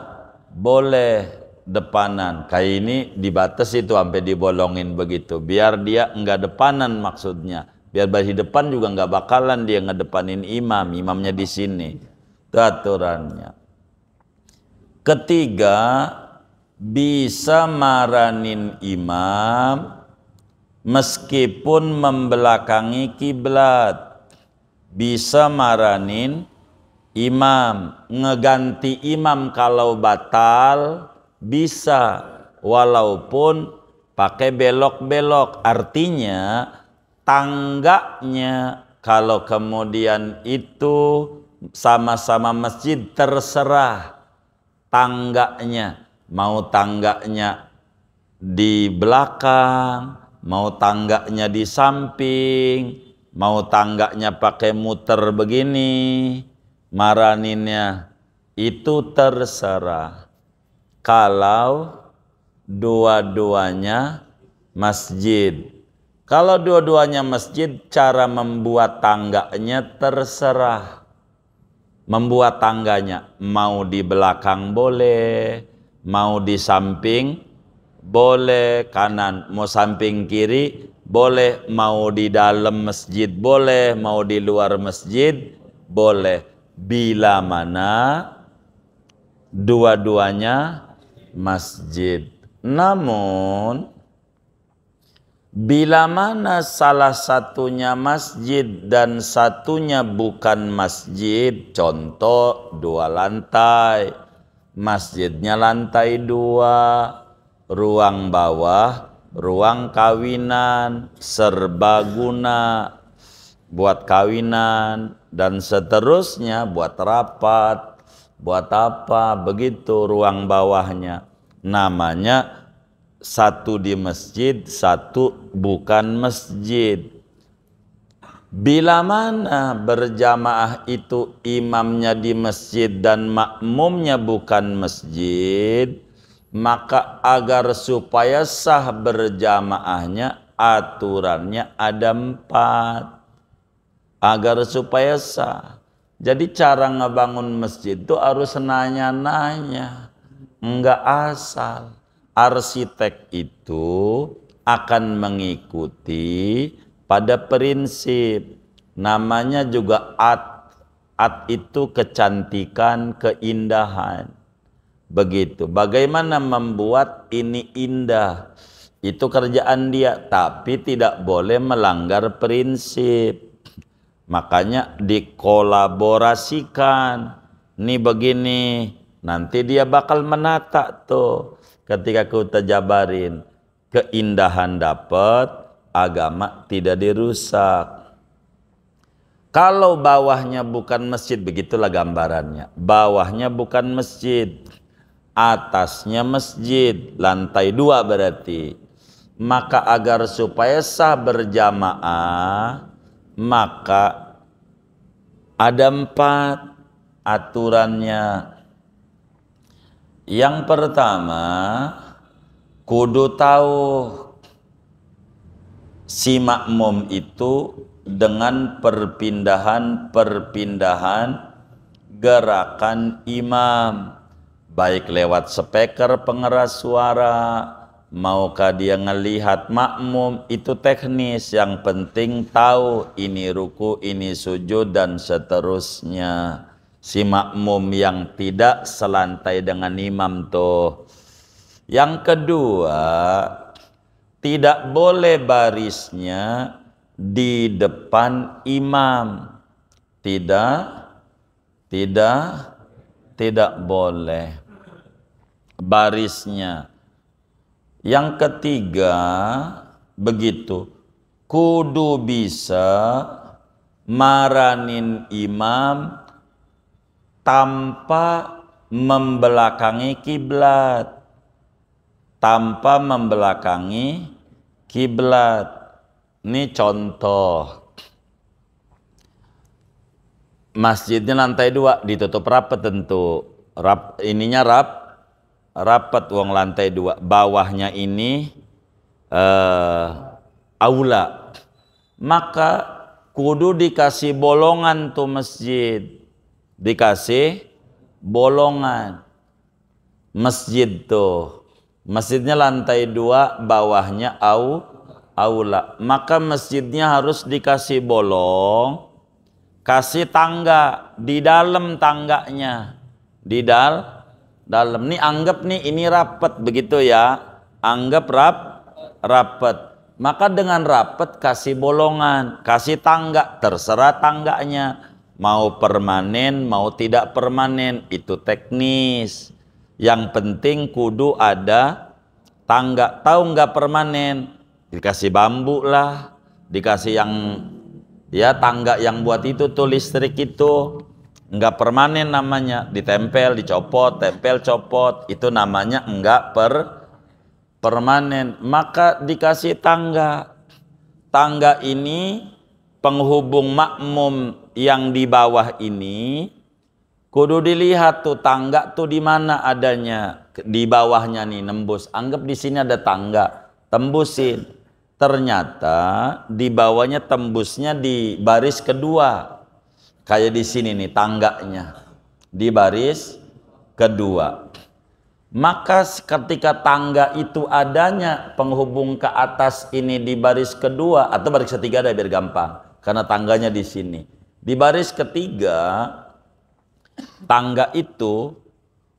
boleh depanan. Kayak ini dibatas itu sampai dibolongin begitu. Biar dia enggak depanan maksudnya. Biar di depan juga enggak bakalan dia ngedepanin imam. Imamnya di sini. Itu aturannya. Ketiga, bisa maranin imam meskipun membelakangi kiblat. Bisa maranin imam, ngeganti imam kalau batal bisa, walaupun pakai belok-belok. Artinya tangganya kalau kemudian itu sama-sama masjid, terserah tangganya. Mau tangganya di belakang, mau tangganya di samping, mau tangganya pakai muter begini, maraninnya itu terserah. Kalau dua-duanya masjid. Kalau dua-duanya masjid, cara membuat tangganya terserah. Membuat tangganya mau di belakang boleh, mau di samping boleh, kanan mau samping kiri boleh, mau di dalam masjid boleh, mau di luar masjid boleh, bila mana dua-duanya masjid. Namun bila mana salah satunya masjid dan satunya bukan masjid, contoh 2 lantai, masjidnya lantai 2, ruang bawah, ruang kawinan, serbaguna, buat kawinan, dan seterusnya, buat rapat, buat apa, begitu ruang bawahnya. Namanya satu di masjid, satu bukan masjid. Bila mana berjamaah itu imamnya di masjid dan makmumnya bukan masjid, maka agar supaya sah berjamaahnya aturannya ada 4. Agar supaya sah. Jadi cara ngebangun masjid itu harus nanya-nanya, enggak asal. Arsitek itu akan mengikuti pada prinsip, namanya juga at itu kecantikan, keindahan. Begitu. Bagaimana membuat ini indah? Itu kerjaan dia, tapi tidak boleh melanggar prinsip. Makanya dikolaborasikan. Nih begini, nanti dia bakal menata tuh. Ketika kita jabarin, keindahan dapat, agama tidak dirusak. Kalau bawahnya bukan masjid, begitulah gambarannya. Bawahnya bukan masjid, atasnya masjid, lantai 2 berarti. Maka agar supaya sah berjamaah, maka ada 4 aturannya. Yang pertama, kudu tahu si makmum itu dengan perpindahan gerakan imam, baik lewat speaker pengeras suara, maukah dia ngelihat makmum, itu teknis. Yang penting tahu ini ruku, ini sujud, dan seterusnya. Si makmum yang tidak selantai dengan imam tuh. Yang kedua, tidak boleh barisnya di depan imam. Tidak boleh barisnya. Yang ketiga, begitu, kudu bisa maranin imam tanpa membelakangi kiblat. Tanpa membelakangi kiblat. Ini contoh. Masjidnya lantai 2, ditutup rapat tentu. Rapat uang lantai 2. Bawahnya ini aula. Maka kudu dikasih bolongan tuh masjid. Dikasih bolongan. Masjid tuh. Masjidnya lantai 2, bawahnya aula. Maka masjidnya harus dikasih bolong, kasih tangga di dalam tangganya. Di dalam. Nih anggap nih ini rapat begitu ya. Anggap rapat. Maka dengan rapat kasih bolongan, kasih tangga, terserah tangganya. Mau permanen, mau tidak permanen, itu teknis. Yang penting kudu ada tangga. Tahu nggak permanen? Dikasih bambu lah, dikasih yang ya tangga yang buat itu tuh listrik itu. Nggak permanen namanya, ditempel, dicopot, tempel, copot. Itu namanya nggak permanen. Maka dikasih tangga. Tangga ini penghubung makmum yang di bawah ini, kudu dilihat tuh tangga tuh di mana adanya. Di bawahnya nih nembus. Anggap di sini ada tangga. tembusin. Ternyata di bawahnya tembusnya di baris kedua. Kayak di sini nih tangganya. Di baris kedua. Maka ketika tangga itu adanya penghubung ke atas ini di baris kedua atau baris ketiga ada biar gampang. Karena tangganya di sini. Di baris ketiga tangga itu,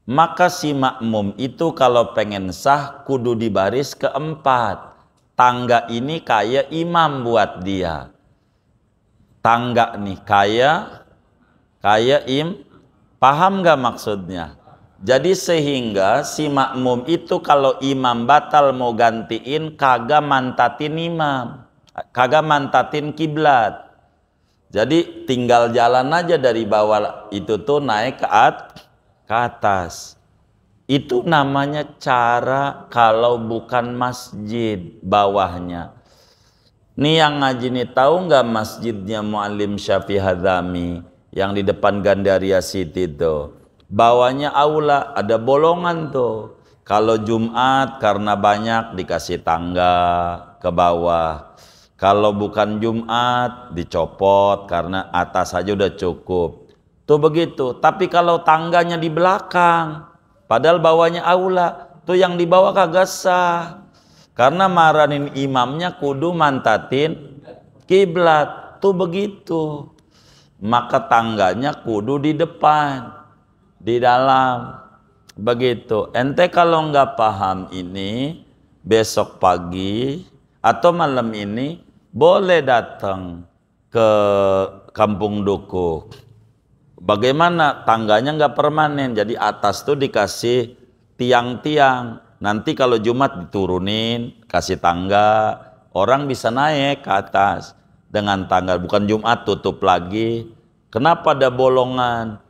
maka si makmum itu kalau pengen sah kudu di baris keempat. Tangga ini kayak imam buat dia. Tangga nih kayak paham gak maksudnya? Jadi sehingga si makmum itu kalau imam batal mau gantiin kagak mantatin imam, kagak mantatin kiblat. Jadi tinggal jalan aja dari bawah itu tuh naik ke atas. Itu namanya cara kalau bukan masjid bawahnya. Nih yang ngaji nih tahu nggak masjidnya Muallim Syafi'i Hadzami yang di depan Gandaria City itu? Bawahnya aula ada bolongan tuh. Kalau Jumat karena banyak dikasih tangga ke bawah. Kalau bukan Jumat dicopot karena atas aja udah cukup. Tuh begitu. Tapi kalau tangganya di belakang, padahal bawahnya aula, tuh yang di bawah kagak sah. Karena maranin imamnya kudu mantatin kiblat. Tuh begitu. Maka tangganya kudu di depan, di dalam. Begitu. Ente kalau nggak paham ini, besok pagi atau malam ini boleh datang ke Kampung Duku. Bagaimana tangganya nggak permanen, jadi atas tuh dikasih tiang-tiang. Nanti kalau Jumat diturunin, kasih tangga, orang bisa naik ke atas dengan tangga. Bukan Jumat tutup lagi. Kenapa ada bolongan?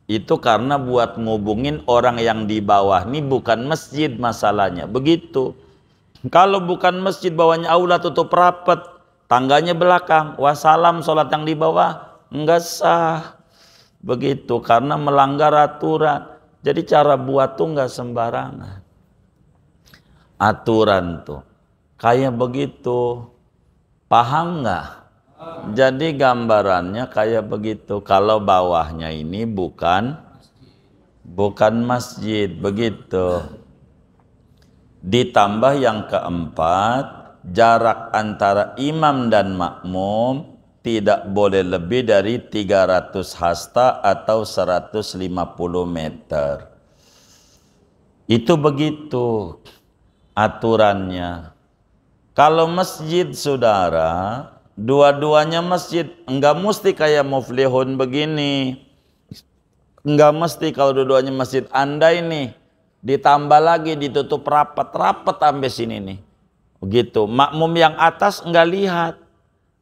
Itu karena buat ngubungin orang yang di bawah. Ini bukan masjid masalahnya. Begitu. Kalau bukan masjid bawahnya aula tutup rapet, tangganya belakang, wassalam sholat yang di bawah enggak sah. Begitu karena melanggar aturan. Jadi cara buat tuh enggak sembarangan. Aturan tuh kayak begitu. Paham enggak? Jadi gambarannya kayak begitu. Kalau bawahnya ini bukan masjid, begitu. Ditambah yang keempat, jarak antara imam dan makmum tidak boleh lebih dari 300 hasta atau 150 meter. Itu begitu aturannya. Kalau masjid saudara, dua-duanya masjid, enggak mesti kayak Muflihun begini. Enggak mesti kalau dua-duanya masjid. Andai nih ditambah lagi ditutup rapat sampai sini nih. Begitu. Makmum yang atas enggak lihat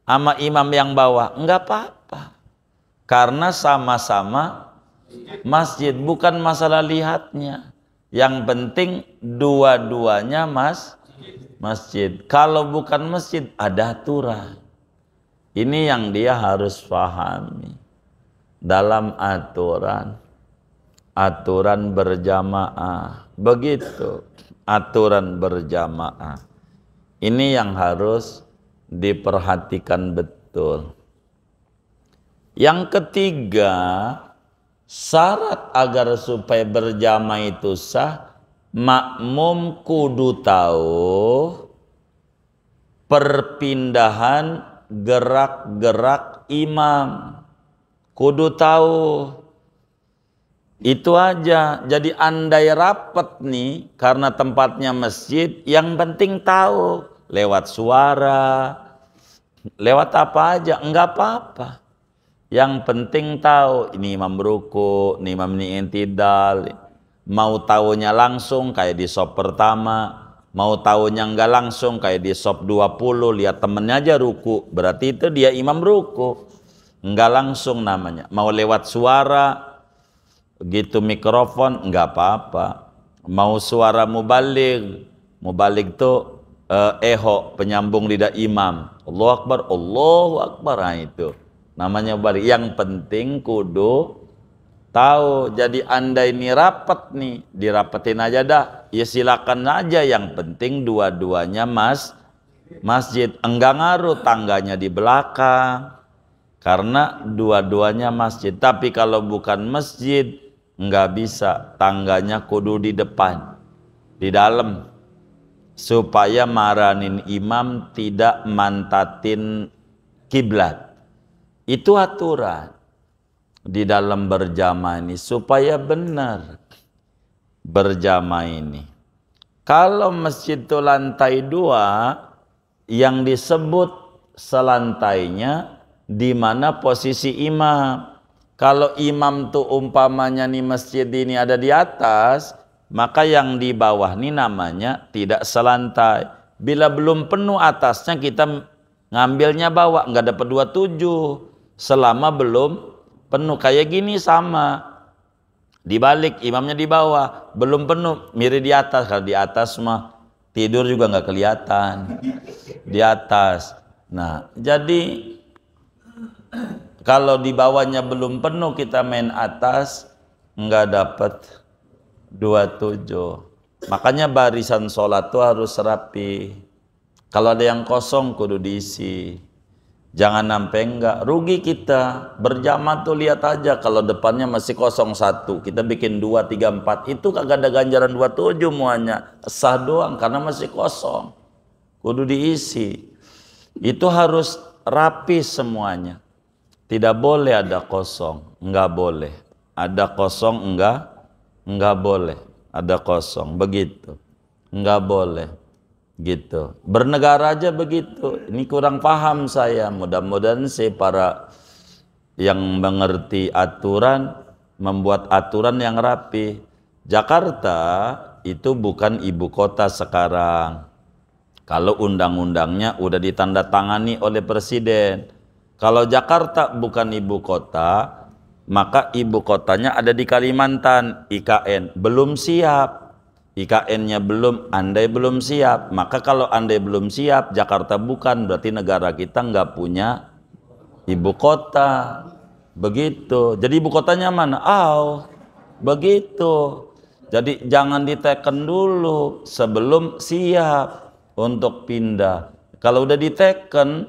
sama imam yang bawah, enggak apa-apa. Karena sama-sama masjid, bukan masalah lihatnya. Yang penting dua-duanya masjid. Kalau bukan masjid ada aturan. Ini yang dia harus pahami dalam aturan berjamaah. Begitu aturan berjamaah. Ini yang harus diperhatikan betul. Yang ketiga, syarat agar supaya berjamaah itu sah, makmum kudu tahu perpindahan gerak-gerak imam, kudu tahu. Itu aja. Jadi andai rapet nih karena tempatnya masjid, yang penting tahu lewat suara, lewat apa aja, enggak apa-apa. Yang penting tahu ini imam ruku, ini imam ini intidal. Mau tahunya langsung kayak di sop pertama, mau tahunya enggak langsung kayak di sop 20, lihat temennya aja ruku, berarti itu dia imam ruku. Enggak langsung namanya. Mau lewat suara gitu, mikrofon, enggak apa-apa. Mau suara mubalig tuh eho, penyambung lidah imam, Allahu Akbar, Allahu Akbar, nah itu namanya mubalig. Yang penting kudu Tahu. Jadi anda ini rapat nih, dirapetin aja dah. Ya silakan aja, yang penting dua-duanya masjid. Enggak ngaruh tangganya di belakang, karena dua-duanya masjid. Tapi kalau bukan masjid, enggak bisa, tangganya kudu di depan, di dalam, supaya maranin imam tidak mantatin kiblat. Itu aturan di dalam berjamaah ini, supaya benar berjamaah ini. Kalau masjid itu lantai 2, yang disebut selantainya di mana posisi imam. Kalau imam tuh umpamanya nih masjid ini ada di atas, maka yang di bawah ini namanya tidak selantai. Bila belum penuh atasnya, kita ngambilnya bawah, nggak dapat 27. Selama belum penuh, kayak gini sama. Dibalik, imamnya di bawah, belum penuh, mirip di atas. Kalau di atas mah tidur juga nggak kelihatan di atas. Nah, jadi kalau di bawahnya belum penuh, kita main atas, nggak dapat 27. Makanya barisan sholat tuh harus rapi. Kalau ada yang kosong kudu diisi. Jangan sampai enggak, rugi kita. Berjamaah tuh lihat aja, kalau depannya masih kosong 1, kita bikin 2, 3, 4, itu kagak ada ganjaran 27 muanya. Sah doang karena masih kosong. Kudu diisi. Itu harus rapi semuanya. Tidak boleh ada kosong, enggak boleh. Ada kosong enggak boleh. Ada kosong, begitu. Enggak boleh. Gitu. Bernegara aja begitu. Ini kurang paham saya. Mudah-mudahan sih para yang mengerti aturan membuat aturan yang rapi. Jakarta itu bukan ibu kota sekarang. Kalau undang-undangnya udah ditandatangani oleh presiden. Kalau Jakarta bukan ibu kota, maka ibu kotanya ada di Kalimantan. IKN belum siap. IKN-nya belum, andai belum siap. Maka kalau andai belum siap, Jakarta bukan, berarti negara kita nggak punya ibu kota. Begitu. Jadi ibu kotanya mana? Begitu. Jadi jangan diteken dulu sebelum siap untuk pindah. Kalau udah diteken,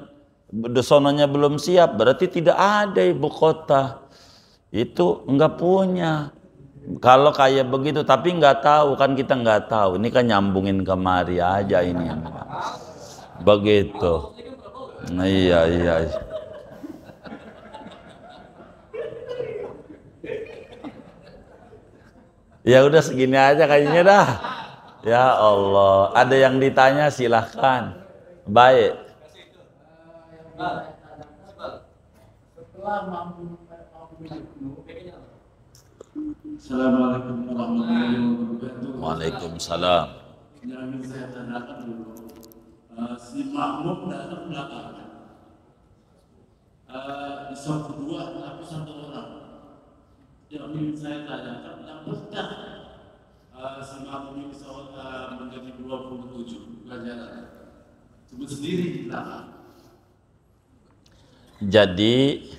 sononya belum siap, berarti tidak ada ibu kota. Itu nggak punya. Kalau kayak begitu, tapi nggak tahu kan, kita nggak tahu. Ini kan nyambungin kemari aja ini. Begitu. Nah, iya. Ya udah segini aja kayaknya dah. Ya Allah, ada yang ditanya silahkan. Baik. Assalamualaikum warahmatullahi wabarakatuh. Waalaikumsalam. Yang ingin saya tanyakan dulu, si makmum datang belakang, di saf kedua tapi 1 orang. Yang ingin saya tanyakan, apakah si makmum ini menjadi 27 ganjaran? Sebut sendiri di belakang. Jadi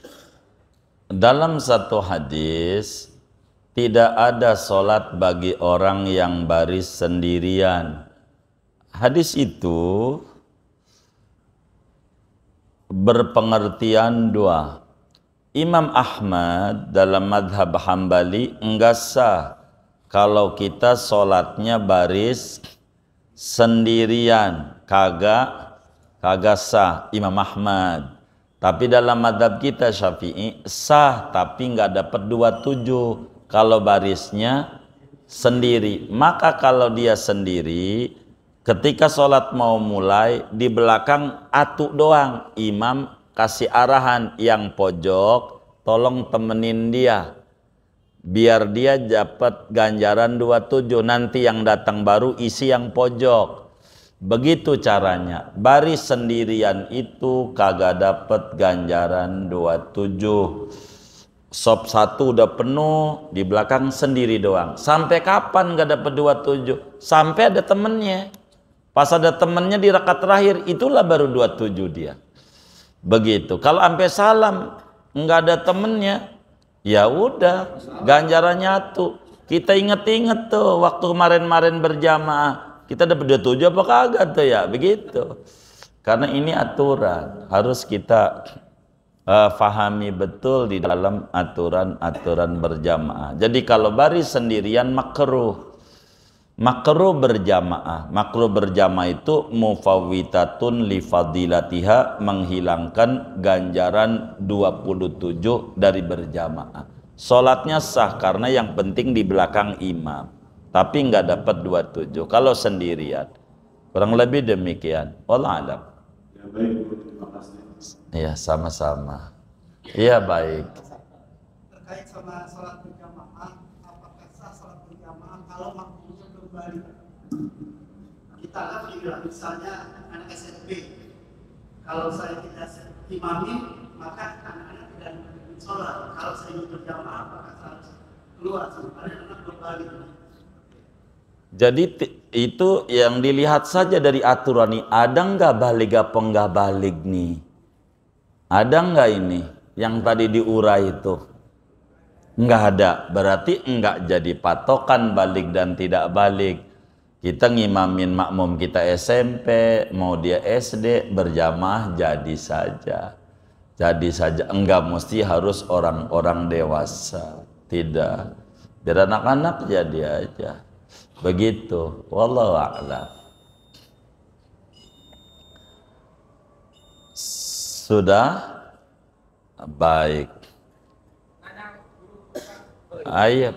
dalam satu hadis, tidak ada sholat bagi orang yang baris sendirian. Hadis itu berpengertian dua. Imam Ahmad dalam madhab Hambali enggak sah kalau kita sholatnya baris sendirian, kagak sah Imam Ahmad. Tapi dalam madhab kita Syafi'i sah, tapi enggak dapat 27 kalau barisnya sendiri. Maka kalau dia sendiri, ketika sholat mau mulai, di belakang atu doang, imam kasih arahan yang pojok, tolong temenin dia, biar dia dapat ganjaran 27. Nanti yang datang baru isi yang pojok. Begitu caranya. Baris sendirian itu kagak dapat ganjaran 27. Sop 1 udah penuh, di belakang sendiri doang. Sampai kapan gak dapat 27? Sampai ada temennya. Pas ada temennya di rakaat terakhir, itulah baru 27 dia. Begitu. Kalau sampai salam nggak ada temennya, Ya udah, ganjarannya nyatu. Kita inget-inget tuh waktu kemarin-kemarin berjamaah, kita dapat 27 apa kagak tuh ya, begitu. Karena ini aturan, harus kita fahami betul di dalam aturan-aturan berjamaah. Jadi kalau baris sendirian makruh. Makruh berjamaah. Makruh berjamaah itu mufawwitatun li fadilatiha, menghilangkan ganjaran 27 dari berjamaah. Salatnya sah karena yang penting di belakang imam, tapi nggak dapat 27 kalau sendirian. Kurang lebih demikian. Wallahu a'lam. Ya baik, Bu, terima kasih. Iya, sama-sama. Iya, baik. Terkait sama sholat berjamaah, apakah sah sholat berjamaah kalau makmumnya kembali? Kita kan bilang misalnya anak SMP, kalau saya tidak imamin, maka anak-anak tidak sholat. Kalau saya ingin berjamaah, apakah saya harus keluar sementara anak kembali? Jadi itu yang dilihat saja dari aturan nih, ada nggak balik apa nggak balik nih? Ada nggak ini yang tadi diurai itu? Nggak ada, berarti nggak jadi patokan balik dan tidak balik. Kita ngimamin makmum kita SMP, mau dia SD, berjamaah jadi saja. Jadi saja, enggak mesti harus orang-orang dewasa. Tidak, biar anak-anak jadi aja. Begitu, wallahu a'lam. Sudah? Baik. Ayo.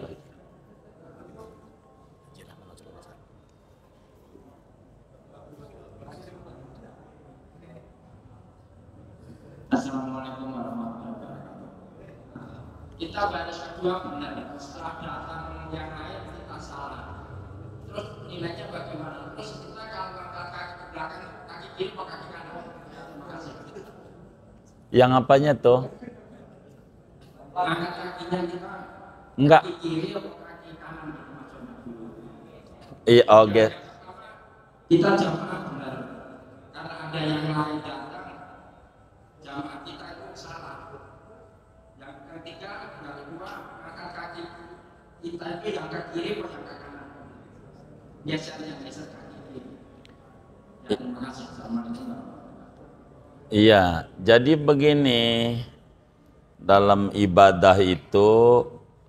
Assalamualaikum warahmatullahi wabarakatuh. Kita baris kedua benar, setelah datang yang lain kita salah. Terus nilainya bagaimana? Terus kita kalau angkat kaki ke belakang, kaki kiri atau kaki kanan? Terima kasih. Yang apanya tuh? Angkat kakinya kita Enggak. kaki kiri atau kaki kanan maksudnya dulu. Iya, oke. Kita jamaah benar, karena ada yang lain datang, jamaah kita itu salah. Yang ketiga, yang kedua, angkat kaki kita itu yang kaki kiri atau yang kaki kanan? Biasanya geser kaki kiri. Ya, terima kasih. Assalamualaikum. Iya, jadi begini, dalam ibadah itu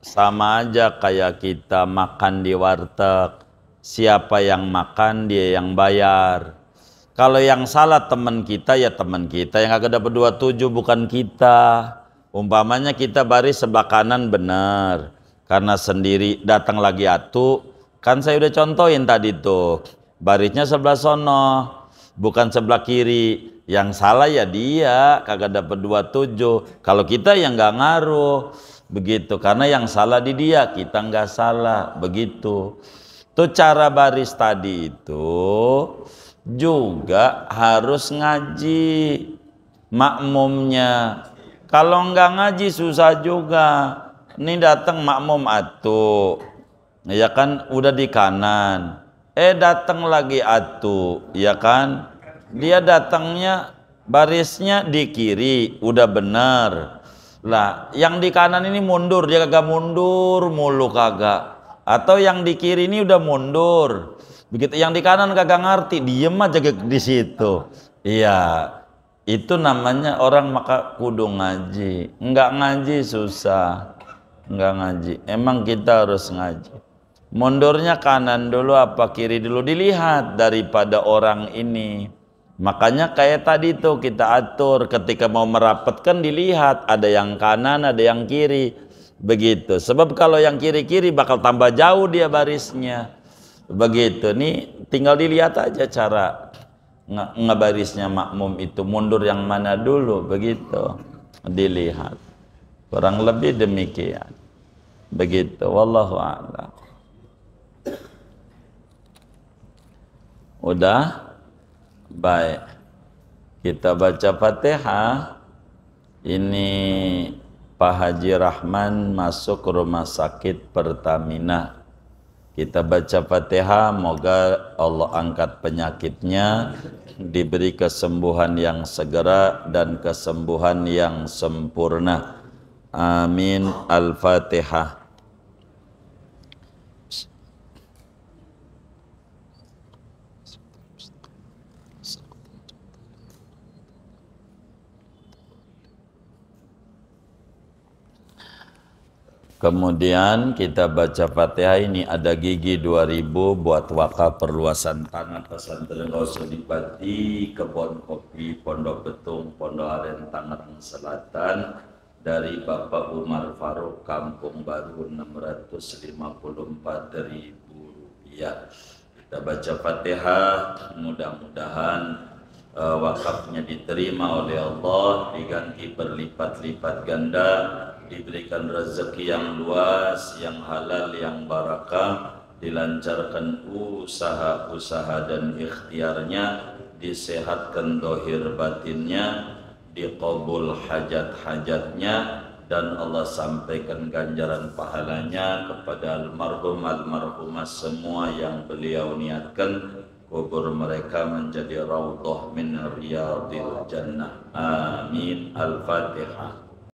sama aja kayak kita makan di warteg. Siapa yang makan dia yang bayar. Kalau yang salah teman kita ya teman kita, yang agak dapat 27 bukan kita. Umpamanya kita baris sebelah kanan benar, karena sendiri datang lagi atu, kan saya udah contohin tadi tuh, barisnya sebelah sono, bukan sebelah kiri. Yang salah ya dia, kagak dapat 27. Kalau kita yang nggak ngaruh, begitu. Karena yang salah di dia, kita nggak salah, begitu. Tuh cara baris tadi itu juga harus ngaji makmumnya. Kalau nggak ngaji susah juga. Ini datang makmum atu, ya kan udah di kanan. Datang lagi atu, ya kan? Dia datangnya barisnya di kiri, udah benar. Lah, yang di kanan ini mundur, dia kagak mundur mulu kagak. Atau yang di kiri ini udah mundur. Begitu yang di kanan kagak ngerti, diem aja di situ. Iya, itu namanya orang maka kudu ngaji. Enggak ngaji susah. Enggak ngaji. Emang kita harus ngaji. Mundurnya kanan dulu apa kiri dulu dilihat daripada orang ini. Makanya kayak tadi tuh kita atur ketika mau merapatkan dilihat ada yang kanan ada yang kiri. Begitu. Sebab kalau yang kiri-kiri bakal tambah jauh dia barisnya. Begitu. Nih tinggal dilihat aja cara ngebarisnya makmum itu mundur yang mana dulu, begitu. Dilihat. Kurang lebih demikian. Begitu. Wallahu a'lam. Udah? Baik. Kita baca Fatihah. Ini Pak Haji Rahman masuk rumah sakit Pertamina. Kita baca Fatihah, moga Allah angkat penyakitnya, diberi kesembuhan yang segera dan kesembuhan yang sempurna. Amin. Al-Fatihah. Kemudian kita baca Fatihah ini ada gigi 2000 buat wakaf perluasan tanah pesantren Gausul Pati, Kebon Kopi, Pondok Betung, Pondok Aren Tangerang Selatan dari Bapak Umar Faruk, Kampung Baru 654.000 rupiah. Kita baca Fatihah, mudah-mudahan wakafnya diterima oleh Allah, diganti berlipat-lipat ganda, diberikan rezeki yang luas, yang halal, yang barakah, dilancarkan usaha-usaha dan ikhtiarnya, disehatkan dohir batinnya, diqabul hajat-hajatnya, dan Allah sampaikan ganjaran pahalanya kepada almarhum almarhumah semua yang beliau niatkan kubur mereka menjadi raudhah min riyadil jannah. Amin. Al-Fatihah.